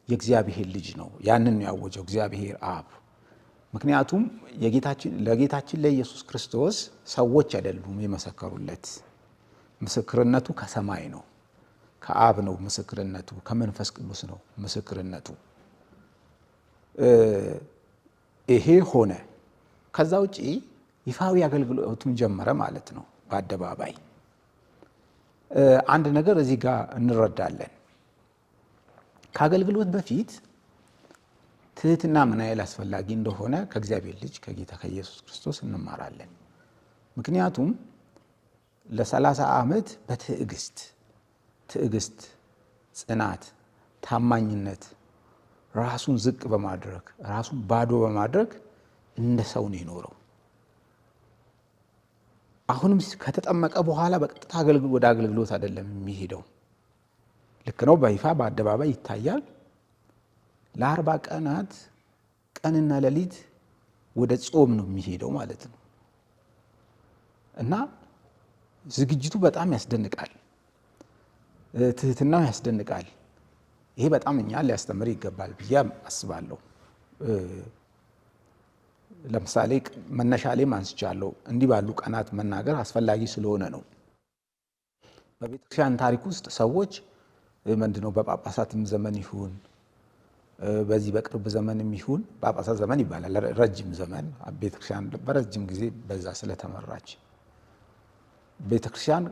የእግዚአብሔር ልጅ ነው። ያንን ነው ያወጀው እግዚአብሔር አብ። ምክንያቱም ለጌታችን ለኢየሱስ ክርስቶስ ሰዎች አይደሉም የመሰከሩለት። ምስክርነቱ ከሰማይ ነው፣ ከአብ ነው ምስክርነቱ፣ ከመንፈስ ቅዱስ ነው ምስክርነቱ። ይሄ ሆነ። ከዛ ውጪ ይፋዊ አገልግሎቱን ጀመረ ማለት ነው። በአደባባይ አንድ ነገር እዚህ ጋር እንረዳለን። ከአገልግሎት በፊት ትህትና ምን ያህል አስፈላጊ እንደሆነ ከእግዚአብሔር ልጅ ከጌታ ከኢየሱስ ክርስቶስ እንማራለን። ምክንያቱም ለ30 ዓመት በትዕግስት ጽናት፣ ታማኝነት ራሱን ዝቅ በማድረግ ራሱን ባዶ በማድረግ እንደ ሰው ነው የኖረው። አሁንም ከተጠመቀ በኋላ በቀጥታ ወደ አገልግሎት አይደለም የሚሄደው። ልክ ነው፣ በይፋ በአደባባይ ይታያል። ለ40 ቀናት ቀንና ሌሊት ወደ ጾም ነው የሚሄደው ማለት ነው። እና ዝግጅቱ በጣም ያስደንቃል፣ ትህትናው ያስደንቃል። ይሄ በጣም እኛን ሊያስተምር ይገባል ብዬ አስባለሁ። ለምሳሌ መነሻ ላይ አንስቻለሁ፣ እንዲህ ባሉ ቀናት መናገር አስፈላጊ ስለሆነ ነው። በቤተክርስቲያን ታሪክ ውስጥ ሰዎች ምንድነው በጳጳሳትም ዘመን ይሁን በዚህ በቅርብ ዘመንም ይሁን ጳጳሳት ዘመን ይባላል፣ ረጅም ዘመን ቤተክርስቲያን በረጅም ጊዜ በዛ ስለተመራች ቤተክርስቲያን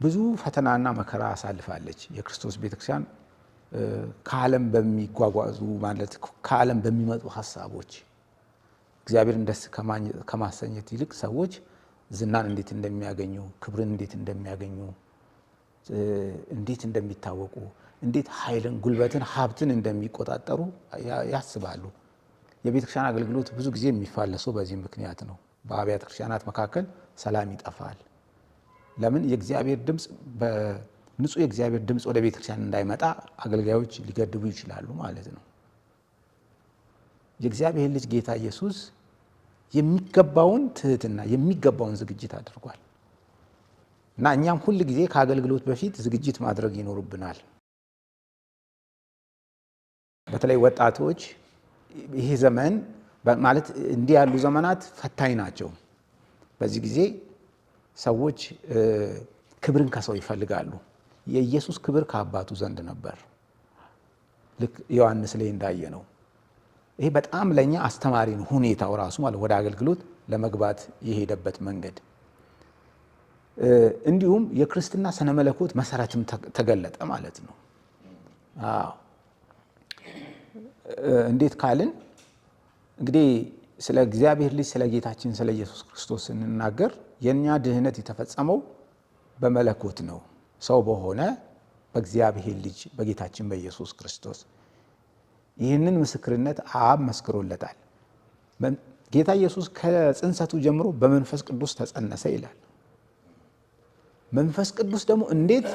ብዙ ፈተናና መከራ አሳልፋለች። የክርስቶስ ቤተክርስቲያን ከዓለም በሚጓጓዙ ማለት ከዓለም በሚመጡ ሀሳቦች እግዚአብሔርን ደስ ከማሰኘት ይልቅ ሰዎች ዝናን እንዴት እንደሚያገኙ፣ ክብርን እንዴት እንደሚያገኙ፣ እንዴት እንደሚታወቁ፣ እንዴት ኃይልን፣ ጉልበትን፣ ሀብትን እንደሚቆጣጠሩ ያስባሉ። የቤተ ክርስቲያን አገልግሎት ብዙ ጊዜ የሚፋለሰው በዚህ ምክንያት ነው። በአብያተ ክርስቲያናት መካከል ሰላም ይጠፋል። ለምን? የእግዚአብሔር ድምፅ በንጹህ የእግዚአብሔር ድምፅ ወደ ቤተ ክርስቲያን እንዳይመጣ አገልጋዮች ሊገድቡ ይችላሉ ማለት ነው። የእግዚአብሔር ልጅ ጌታ ኢየሱስ የሚገባውን ትህትና የሚገባውን ዝግጅት አድርጓል እና እኛም ሁል ጊዜ ከአገልግሎት በፊት ዝግጅት ማድረግ ይኖርብናል። በተለይ ወጣቶች ይሄ ዘመን ማለት እንዲህ ያሉ ዘመናት ፈታኝ ናቸው። በዚህ ጊዜ ሰዎች ክብርን ከሰው ይፈልጋሉ። የኢየሱስ ክብር ከአባቱ ዘንድ ነበር። ልክ ዮሐንስ ላይ እንዳየ ነው። ይሄ በጣም ለኛ አስተማሪ ነው። ሁኔታው ራሱ ማለት ወደ አገልግሎት ለመግባት የሄደበት መንገድ እንዲሁም የክርስትና ስነ መለኮት መሰረትም ተገለጠ ማለት ነው። እንዴት ካልን እንግዲህ ስለ እግዚአብሔር ልጅ ስለ ጌታችን ስለ ኢየሱስ ክርስቶስ ስንናገር የኛ ድህነት የተፈጸመው በመለኮት ነው፣ ሰው በሆነ በእግዚአብሔር ልጅ በጌታችን በኢየሱስ ክርስቶስ። ይህንን ምስክርነት አብ መስክሮለታል። ጌታ ኢየሱስ ከጽንሰቱ ጀምሮ በመንፈስ ቅዱስ ተጸነሰ ይላል። መንፈስ ቅዱስ ደግሞ እንዴት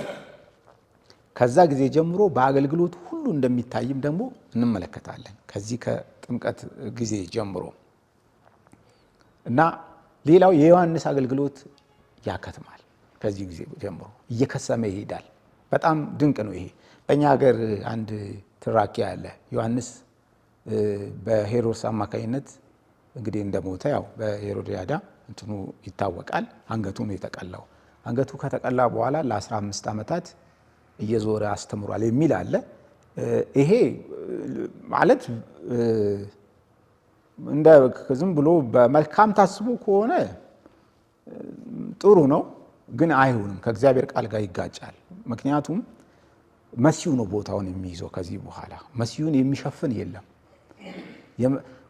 ከዛ ጊዜ ጀምሮ በአገልግሎት ሁሉ እንደሚታይም ደግሞ እንመለከታለን። ከዚህ ከጥምቀት ጊዜ ጀምሮ እና ሌላው የዮሐንስ አገልግሎት ያከትማል። ከዚህ ጊዜ ጀምሮ እየከሰመ ይሄዳል። በጣም ድንቅ ነው። ይሄ በእኛ ሀገር አንድ ትራኪ አለ። ዮሐንስ በሄሮድስ አማካኝነት እንግዲህ እንደሞተ ያው በሄሮድያዳ እንትኑ ይታወቃል። አንገቱ ነው የተቀላው። አንገቱ ከተቀላ በኋላ ለ15 ዓመታት እየዞረ አስተምሯል የሚል አለ። ይሄ ማለት እንደ ዝም ብሎ በመልካም ታስቦ ከሆነ ጥሩ ነው፣ ግን አይሆንም። ከእግዚአብሔር ቃል ጋር ይጋጫል። ምክንያቱም መሲሁ ነው ቦታውን የሚይዘው። ከዚህ በኋላ መሲሁን የሚሸፍን የለም።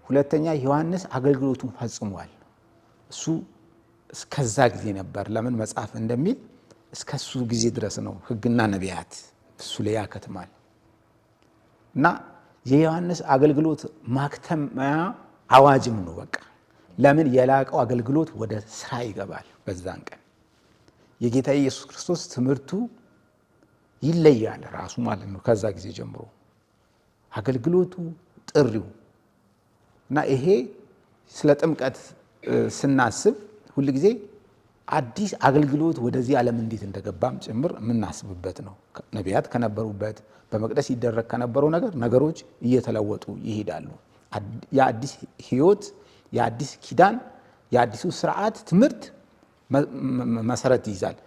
ሁለተኛ ዮሐንስ አገልግሎቱን ፈጽሟል። እሱ እስከዛ ጊዜ ነበር። ለምን መጽሐፍ እንደሚል እስከሱ ጊዜ ድረስ ነው ሕግና ነቢያት እሱ ላይ ያከትማል እና የዮሐንስ አገልግሎት ማክተሚያ አዋጅም ነው። በቃ ለምን የላቀው አገልግሎት ወደ ስራ ይገባል። በዛን ቀን የጌታ ኢየሱስ ክርስቶስ ትምህርቱ ይለያል ራሱ ማለት ነው። ከዛ ጊዜ ጀምሮ አገልግሎቱ፣ ጥሪው እና ይሄ ስለ ጥምቀት ስናስብ ሁል ጊዜ አዲስ አገልግሎት ወደዚህ ዓለም እንዴት እንደገባም ጭምር የምናስብበት ነው። ነቢያት ከነበሩበት በመቅደስ ይደረግ ከነበረው ነገሮች እየተለወጡ ይሄዳሉ። የአዲስ ሕይወት፣ የአዲስ ኪዳን፣ የአዲሱ ስርዓት ትምህርት መሰረት ይይዛል።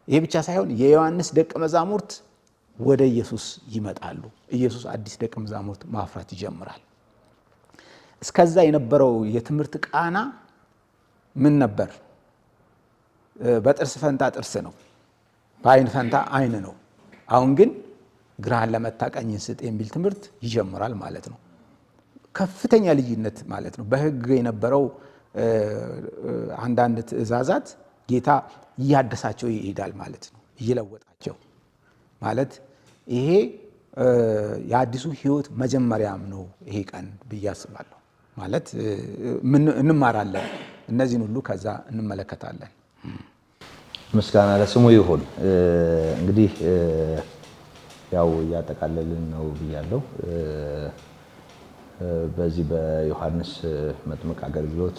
ይሄ ብቻ ሳይሆን የዮሐንስ ደቀ መዛሙርት ወደ ኢየሱስ ይመጣሉ። ኢየሱስ አዲስ ደቀ መዛሙርት ማፍራት ይጀምራል። እስከዛ የነበረው የትምህርት ቃና ምን ነበር? በጥርስ ፈንታ ጥርስ ነው፣ በአይን ፈንታ አይን ነው። አሁን ግን ግራህን ለመታ ቀኝህን ስጥ የሚል ትምህርት ይጀምራል ማለት ነው። ከፍተኛ ልዩነት ማለት ነው። በሕግ የነበረው አንዳንድ ትእዛዛት ጌታ እያደሳቸው ይሄዳል ማለት ነው፣ እየለወጣቸው ማለት ይሄ የአዲሱ ሕይወት መጀመሪያም ነው ይሄ ቀን ብዬ አስባለሁ። ማለት እንማራለን፣ እነዚህን ሁሉ ከዛ እንመለከታለን። ምስጋና ለስሙ ይሁን። እንግዲህ ያው እያጠቃለልን ነው ብያለሁ። በዚህ በዮሐንስ መጥምቅ አገልግሎት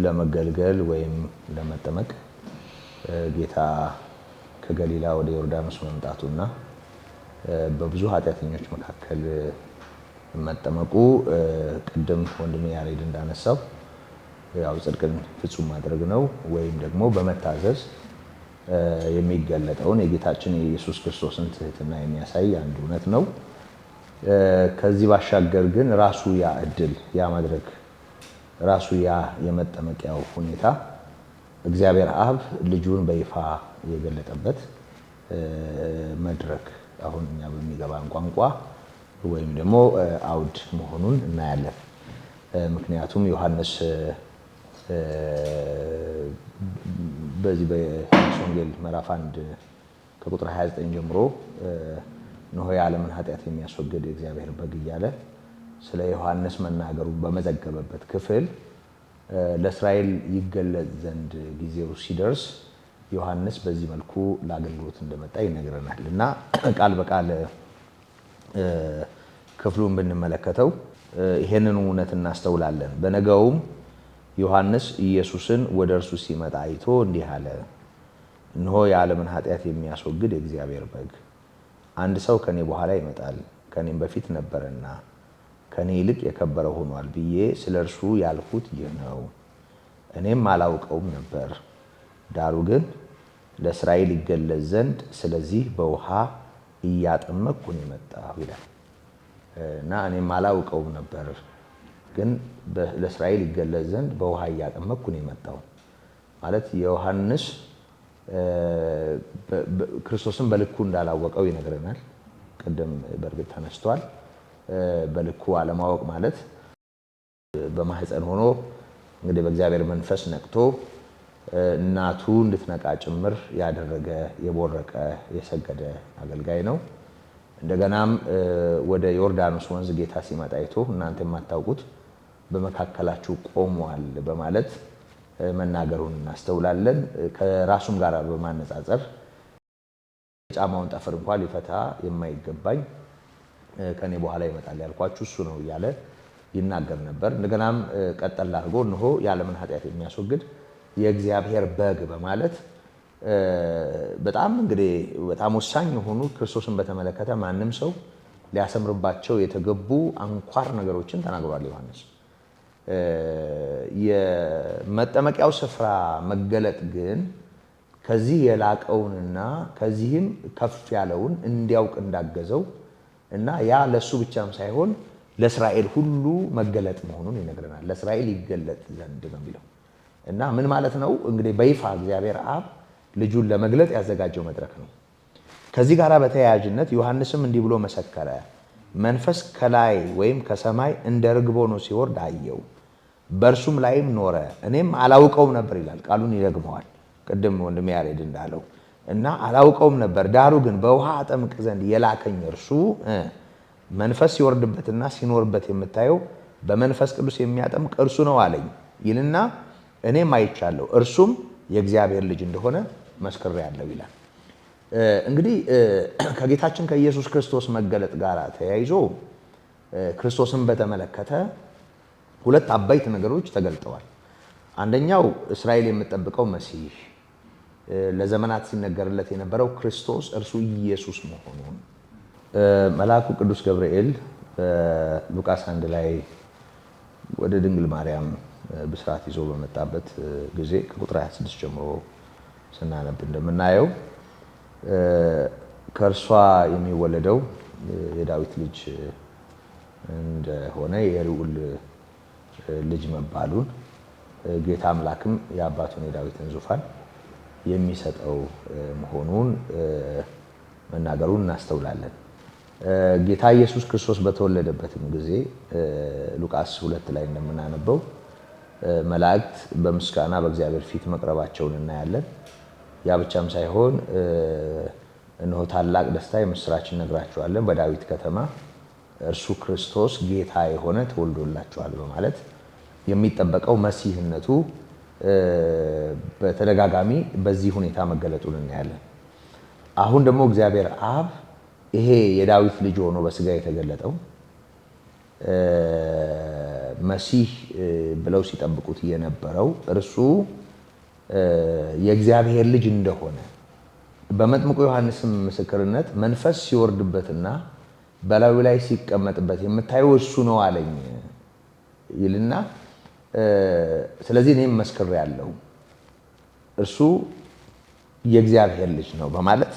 ለመገልገል ወይም ለመጠመቅ ጌታ ከገሊላ ወደ ዮርዳኖስ መምጣቱና በብዙ ኃጢአተኞች መካከል መጠመቁ ቅድም ወንድሜ ያሬድ እንዳነሳው ያው ጽድቅን ፍጹም ማድረግ ነው፣ ወይም ደግሞ በመታዘዝ የሚገለጠውን የጌታችን የኢየሱስ ክርስቶስን ትህትና የሚያሳይ አንድ እውነት ነው። ከዚህ ባሻገር ግን ራሱ ያ እድል ያ መድረክ ራሱ ያ የመጠመቂያው ሁኔታ እግዚአብሔር አብ ልጁን በይፋ የገለጠበት መድረክ አሁን እኛ በሚገባን ቋንቋ ወይም ደግሞ አውድ መሆኑን እናያለን። ምክንያቱም ዮሐንስ በዚህ በዮሐንስ ወንጌል ምዕራፍ 1 ከቁጥር 29 ጀምሮ እነሆ የዓለምን ኃጢአት የሚያስወግድ የእግዚአብሔር በግ እያለ ስለ ዮሐንስ መናገሩ በመዘገበበት ክፍል ለእስራኤል ይገለጽ ዘንድ ጊዜው ሲደርስ ዮሐንስ በዚህ መልኩ ለአገልግሎት እንደመጣ ይነግረናል እና ቃል በቃል ክፍሉን ብንመለከተው ይሄንን እውነት እናስተውላለን። በነገውም ዮሐንስ ኢየሱስን ወደ እርሱ ሲመጣ አይቶ እንዲህ አለ፣ እነሆ የዓለምን ኃጢአት የሚያስወግድ የእግዚአብሔር በግ። አንድ ሰው ከኔ በኋላ ይመጣል፣ ከኔም በፊት ነበረና ከኔ ይልቅ የከበረ ሆኗል ብዬ ስለ እርሱ ያልኩት ይህ ነው። እኔም አላውቀውም ነበር፣ ዳሩ ግን ለእስራኤል ይገለጽ ዘንድ ስለዚህ በውሃ እያጠመቅኩ ነው የመጣሁ ይላል እና እኔም አላውቀውም ነበር፣ ግን ለእስራኤል ይገለጽ ዘንድ በውሃ እያጠመቅኩ ነው የመጣሁ ማለት ዮሐንስ ክርስቶስን በልኩ እንዳላወቀው ይነግረናል። ቅድም በእርግጥ ተነስቷል። በልኩ አለማወቅ ማለት በማህፀን ሆኖ እንግዲህ በእግዚአብሔር መንፈስ ነቅቶ እናቱ እንድትነቃ ጭምር ያደረገ የቦረቀ የሰገደ አገልጋይ ነው። እንደገናም ወደ ዮርዳኖስ ወንዝ ጌታ ሲመጣ አይቶ እናንተ የማታውቁት በመካከላችሁ ቆሟል በማለት መናገሩን እናስተውላለን። ከራሱም ጋር በማነጻጸር ጫማውን ጠፍር እንኳን ሊፈታ የማይገባኝ ከኔ በኋላ ይመጣል ያልኳችሁ እሱ ነው እያለ ይናገር ነበር። እንደገናም ቀጠል አድርጎ እነሆ የዓለምን ኃጢአት የሚያስወግድ የእግዚአብሔር በግ በማለት በጣም እንግዲህ በጣም ወሳኝ የሆኑ ክርስቶስን በተመለከተ ማንም ሰው ሊያሰምርባቸው የተገቡ አንኳር ነገሮችን ተናግሯል ዮሐንስ። የመጠመቂያው ስፍራ መገለጥ ግን ከዚህ የላቀውንና ከዚህም ከፍ ያለውን እንዲያውቅ እንዳገዘው እና ያ ለሱ ብቻም ሳይሆን ለእስራኤል ሁሉ መገለጥ መሆኑን ይነግረናል። ለእስራኤል ይገለጥ ዘንድ ነው የሚለው እና ምን ማለት ነው እንግዲህ በይፋ እግዚአብሔር አብ ልጁን ለመግለጥ ያዘጋጀው መድረክ ነው። ከዚህ ጋር በተያያዥነት ዮሐንስም እንዲህ ብሎ መሰከረ፣ መንፈስ ከላይ ወይም ከሰማይ እንደ ርግብ ሆኖ ሲወርድ አየው፣ በእርሱም ላይም ኖረ፣ እኔም አላውቀውም ነበር ይላል። ቃሉን ይደግመዋል ቅድም ወንድሜ ያሬድ እንዳለው እና አላውቀውም ነበር፣ ዳሩ ግን በውሃ አጠምቅ ዘንድ የላከኝ እርሱ መንፈስ ሲወርድበትና ሲኖርበት የምታየው በመንፈስ ቅዱስ የሚያጠምቅ እርሱ ነው አለኝ ይልና እኔም አይቻለሁ፣ እርሱም የእግዚአብሔር ልጅ እንደሆነ መስክሬአለሁ ይላል። እንግዲህ ከጌታችን ከኢየሱስ ክርስቶስ መገለጥ ጋር ተያይዞ ክርስቶስን በተመለከተ ሁለት አበይት ነገሮች ተገልጠዋል። አንደኛው እስራኤል የምትጠብቀው መሲህ ለዘመናት ሲነገርለት የነበረው ክርስቶስ እርሱ ኢየሱስ መሆኑን መልአኩ ቅዱስ ገብርኤል በሉቃስ 1 ላይ ወደ ድንግል ማርያም ብስራት ይዞ በመጣበት ጊዜ ከቁጥር 26 ጀምሮ ስናነብ እንደምናየው ከእርሷ የሚወለደው የዳዊት ልጅ እንደሆነ የልዑል ልጅ መባሉን ጌታ አምላክም የአባቱን የዳዊትን ዙፋን የሚሰጠው መሆኑን መናገሩን እናስተውላለን። ጌታ ኢየሱስ ክርስቶስ በተወለደበትም ጊዜ ሉቃስ 2 ላይ እንደምናነበው መላእክት በምስጋና በእግዚአብሔር ፊት መቅረባቸውን እናያለን። ያ ብቻም ሳይሆን እነሆ ታላቅ ደስታ የምስራችን ነግራችኋለን፣ በዳዊት ከተማ እርሱ ክርስቶስ ጌታ የሆነ ተወልዶላችኋል በማለት የሚጠበቀው መሲህነቱ በተደጋጋሚ በዚህ ሁኔታ መገለጡን እናያለን። አሁን ደግሞ እግዚአብሔር አብ ይሄ የዳዊት ልጅ ሆኖ በስጋ የተገለጠው መሲህ ብለው ሲጠብቁት የነበረው እርሱ የእግዚአብሔር ልጅ እንደሆነ በመጥምቁ ዮሐንስም ምስክርነት መንፈስ ሲወርድበትና በላዩ ላይ ሲቀመጥበት የምታየው እሱ ነው አለኝ ይልና ስለዚህ እኔም መስክሬአለሁ እርሱ የእግዚአብሔር ልጅ ነው በማለት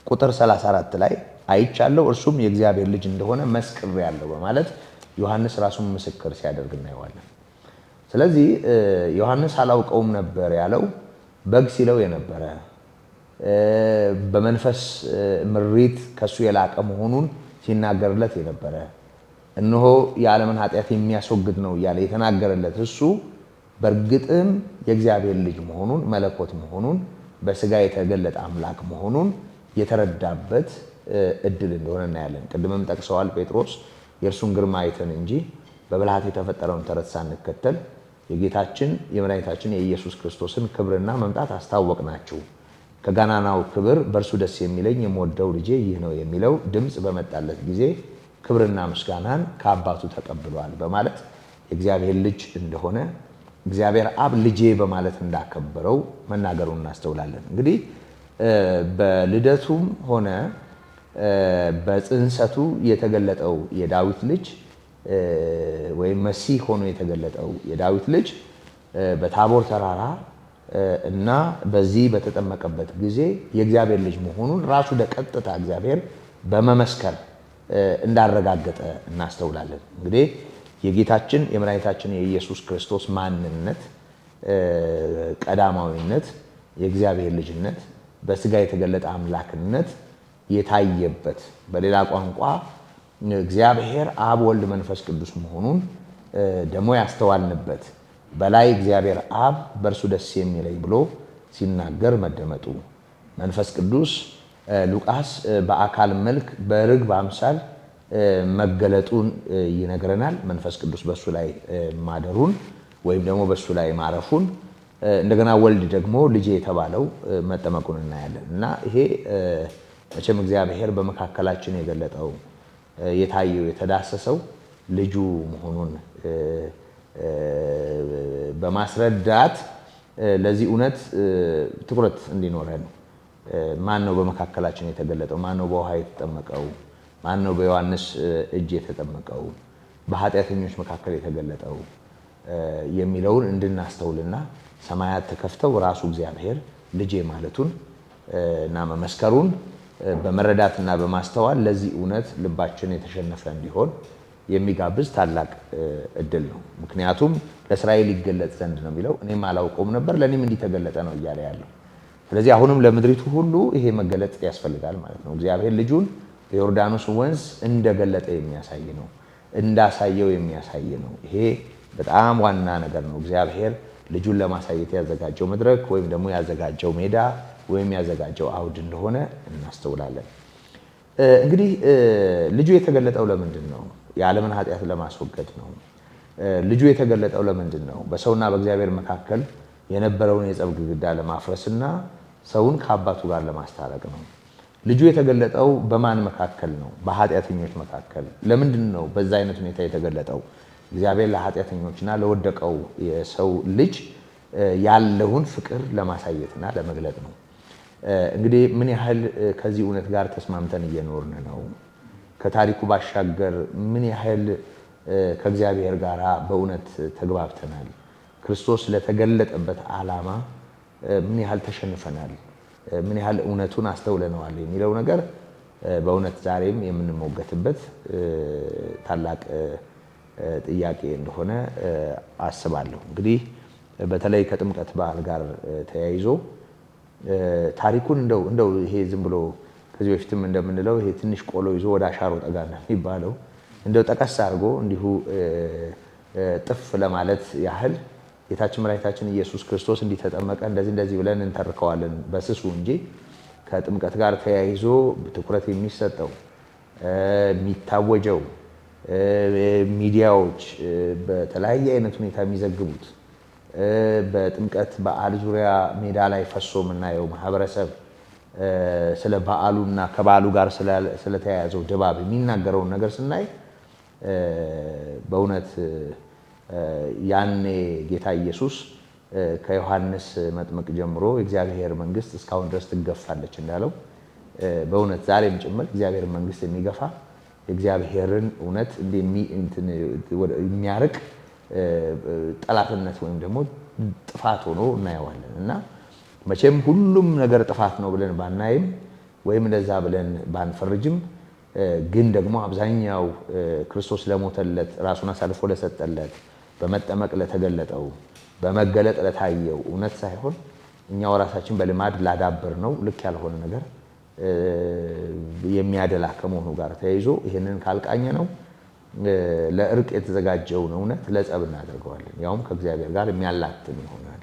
ቁጥር 34 ላይ አይቻለሁ እርሱም የእግዚአብሔር ልጅ እንደሆነ መስክሬአለሁ በማለት ዮሐንስ ራሱን ምስክር ሲያደርግ እናየዋለን። ስለዚህ ዮሐንስ አላውቀውም ነበር ያለው በግ ሲለው የነበረ በመንፈስ ምሪት ከሱ የላቀ መሆኑን ሲናገርለት የነበረ እነሆ የዓለምን ኃጢአት የሚያስወግድ ነው እያለ የተናገረለት እሱ በእርግጥም የእግዚአብሔር ልጅ መሆኑን መለኮት መሆኑን በስጋ የተገለጠ አምላክ መሆኑን የተረዳበት እድል እንደሆነ እናያለን። ቅድምም ጠቅሰዋል ጴጥሮስ የእርሱን ግርማ አይተን እንጂ በብልሃት የተፈጠረውን ተረት ሳንከተል የጌታችን የመድኃኒታችን የኢየሱስ ክርስቶስን ክብርና መምጣት አስታወቅናችሁ። ከገናናው ክብር በእርሱ ደስ የሚለኝ የምወደው ልጄ ይህ ነው የሚለው ድምፅ በመጣለት ጊዜ ክብርና ምስጋናን ከአባቱ ተቀብሏል በማለት የእግዚአብሔር ልጅ እንደሆነ እግዚአብሔር አብ ልጄ በማለት እንዳከበረው መናገሩን እናስተውላለን። እንግዲህ በልደቱም ሆነ በጽንሰቱ የተገለጠው የዳዊት ልጅ ወይም መሲህ ሆኖ የተገለጠው የዳዊት ልጅ በታቦር ተራራ እና በዚህ በተጠመቀበት ጊዜ የእግዚአብሔር ልጅ መሆኑን ራሱ በቀጥታ እግዚአብሔር በመመስከር እንዳረጋገጠ እናስተውላለን። እንግዲህ የጌታችን የመድኃኒታችን የኢየሱስ ክርስቶስ ማንነት፣ ቀዳማዊነት፣ የእግዚአብሔር ልጅነት፣ በስጋ የተገለጠ አምላክነት የታየበት በሌላ ቋንቋ እግዚአብሔር አብ ወልድ መንፈስ ቅዱስ መሆኑን ደግሞ ያስተዋልንበት በላይ እግዚአብሔር አብ በእርሱ ደስ የሚለኝ ብሎ ሲናገር መደመጡ መንፈስ ቅዱስ ሉቃስ በአካል መልክ በርግብ አምሳል መገለጡን ይነግረናል። መንፈስ ቅዱስ በሱ ላይ ማደሩን ወይም ደግሞ በሱ ላይ ማረፉን እንደገና ወልድ ደግሞ ልጄ የተባለው መጠመቁን እናያለን እና ይሄ መቼም እግዚአብሔር በመካከላችን የገለጠው የታየው የተዳሰሰው ልጁ መሆኑን በማስረዳት ለዚህ እውነት ትኩረት እንዲኖረን ማን ነው በመካከላችን የተገለጠው? ማን ነው በውሃ የተጠመቀው? ማን ነው በዮሐንስ እጅ የተጠመቀው? በኃጢአተኞች መካከል የተገለጠው የሚለውን እንድናስተውልና ሰማያት ተከፍተው ራሱ እግዚአብሔር ልጄ ማለቱን እና መመስከሩን በመረዳትና በማስተዋል ለዚህ እውነት ልባችን የተሸነፈ እንዲሆን የሚጋብዝ ታላቅ እድል ነው። ምክንያቱም ለእስራኤል ይገለጥ ዘንድ ነው የሚለው። እኔም አላውቀውም ነበር ለእኔም እንዲህ ተገለጠ ነው እያለ ያለው። ስለዚህ አሁንም ለምድሪቱ ሁሉ ይሄ መገለጥ ያስፈልጋል ማለት ነው። እግዚአብሔር ልጁን በዮርዳኖስ ወንዝ እንደገለጠ የሚያሳይ ነው፣ እንዳሳየው የሚያሳይ ነው። ይሄ በጣም ዋና ነገር ነው። እግዚአብሔር ልጁን ለማሳየት ያዘጋጀው መድረክ ወይም ደግሞ ያዘጋጀው ሜዳ ወይም ያዘጋጀው አውድ እንደሆነ እናስተውላለን። እንግዲህ ልጁ የተገለጠው ለምንድን ነው? የዓለምን ኃጢአት ለማስወገድ ነው። ልጁ የተገለጠው ለምንድን ነው? በሰውና በእግዚአብሔር መካከል የነበረውን የጸብ ግድግዳ ለማፍረስና ሰውን ከአባቱ ጋር ለማስታረቅ ነው። ልጁ የተገለጠው በማን መካከል ነው? በኃጢአተኞች መካከል። ለምንድን ነው በዛ አይነት ሁኔታ የተገለጠው? እግዚአብሔር ለኃጢአተኞችና ለወደቀው የሰው ልጅ ያለውን ፍቅር ለማሳየትና ለመግለጥ ነው። እንግዲህ ምን ያህል ከዚህ እውነት ጋር ተስማምተን እየኖርን ነው? ከታሪኩ ባሻገር ምን ያህል ከእግዚአብሔር ጋር በእውነት ተግባብተናል? ክርስቶስ ለተገለጠበት ዓላማ ምን ያህል ተሸንፈናል? ምን ያህል እውነቱን አስተውለነዋል? የሚለው ነገር በእውነት ዛሬም የምንሞገትበት ታላቅ ጥያቄ እንደሆነ አስባለሁ። እንግዲህ በተለይ ከጥምቀት በዓል ጋር ተያይዞ ታሪኩን እንደው ይሄ ዝም ብሎ ከዚህ በፊትም እንደምንለው ይሄ ትንሽ ቆሎ ይዞ ወደ አሻሮ ጠጋ የሚባለው እንደው ጠቀስ አድርጎ እንዲሁ ጥፍ ለማለት ያህል ጌታችን መድኃኒታችን ኢየሱስ ክርስቶስ እንዲተጠመቀ እንደዚህ ብለን እንተርከዋለን በስሱ እንጂ ከጥምቀት ጋር ተያይዞ ትኩረት የሚሰጠው የሚታወጀው ሚዲያዎች በተለያየ አይነት ሁኔታ የሚዘግቡት በጥምቀት በዓል ዙሪያ ሜዳ ላይ ፈሶ የምናየው ማህበረሰብ ስለ በዓሉና ከበዓሉ ጋር ስለተያያዘው ድባብ የሚናገረውን ነገር ስናይ በእውነት ያኔ ጌታ ኢየሱስ ከዮሐንስ መጥምቅ ጀምሮ የእግዚአብሔር መንግስት እስካሁን ድረስ ትገፋለች እንዳለው በእውነት ዛሬም ጭምር እግዚአብሔር መንግስት የሚገፋ የእግዚአብሔርን እውነት የሚያርቅ ጠላትነት ወይም ደግሞ ጥፋት ሆኖ እናየዋለን እና መቼም ሁሉም ነገር ጥፋት ነው ብለን ባናይም ወይም እንደዛ ብለን ባንፈርጅም ግን ደግሞ አብዛኛው ክርስቶስ ለሞተለት ራሱን አሳልፎ ለሰጠለት በመጠመቅ ለተገለጠው በመገለጥ ለታየው እውነት ሳይሆን እኛው ራሳችን በልማድ ላዳበር ነው ልክ ያልሆነ ነገር የሚያደላ ከመሆኑ ጋር ተያይዞ ይህንን ካልቃኘ ነው ለእርቅ የተዘጋጀውን እውነት ለጸብ እናደርገዋለን። ያውም ከእግዚአብሔር ጋር የሚያላትም ይሆናል።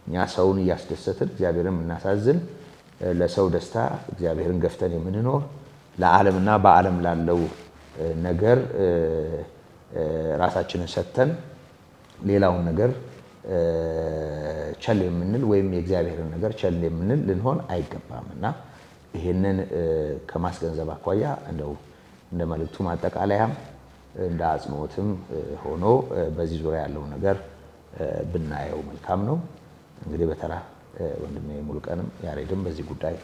እኛ ሰውን እያስደሰትን እግዚአብሔርን እናሳዝን፣ ለሰው ደስታ እግዚአብሔርን ገፍተን የምንኖር ለዓለምና በዓለም ላለው ነገር ራሳችንን ሰጥተን ሌላውን ነገር ቸል የምንል ወይም የእግዚአብሔርን ነገር ቸል የምንል ልንሆን አይገባም እና ይሄንን ከማስገንዘብ አኳያ እንደው እንደ መልእክቱ ማጠቃለያም እንደ አጽንኦትም ሆኖ በዚህ ዙሪያ ያለው ነገር ብናየው መልካም ነው። እንግዲህ በተራ ወንድሜ ሙሉቀንም ያሬድም በዚህ ጉዳይ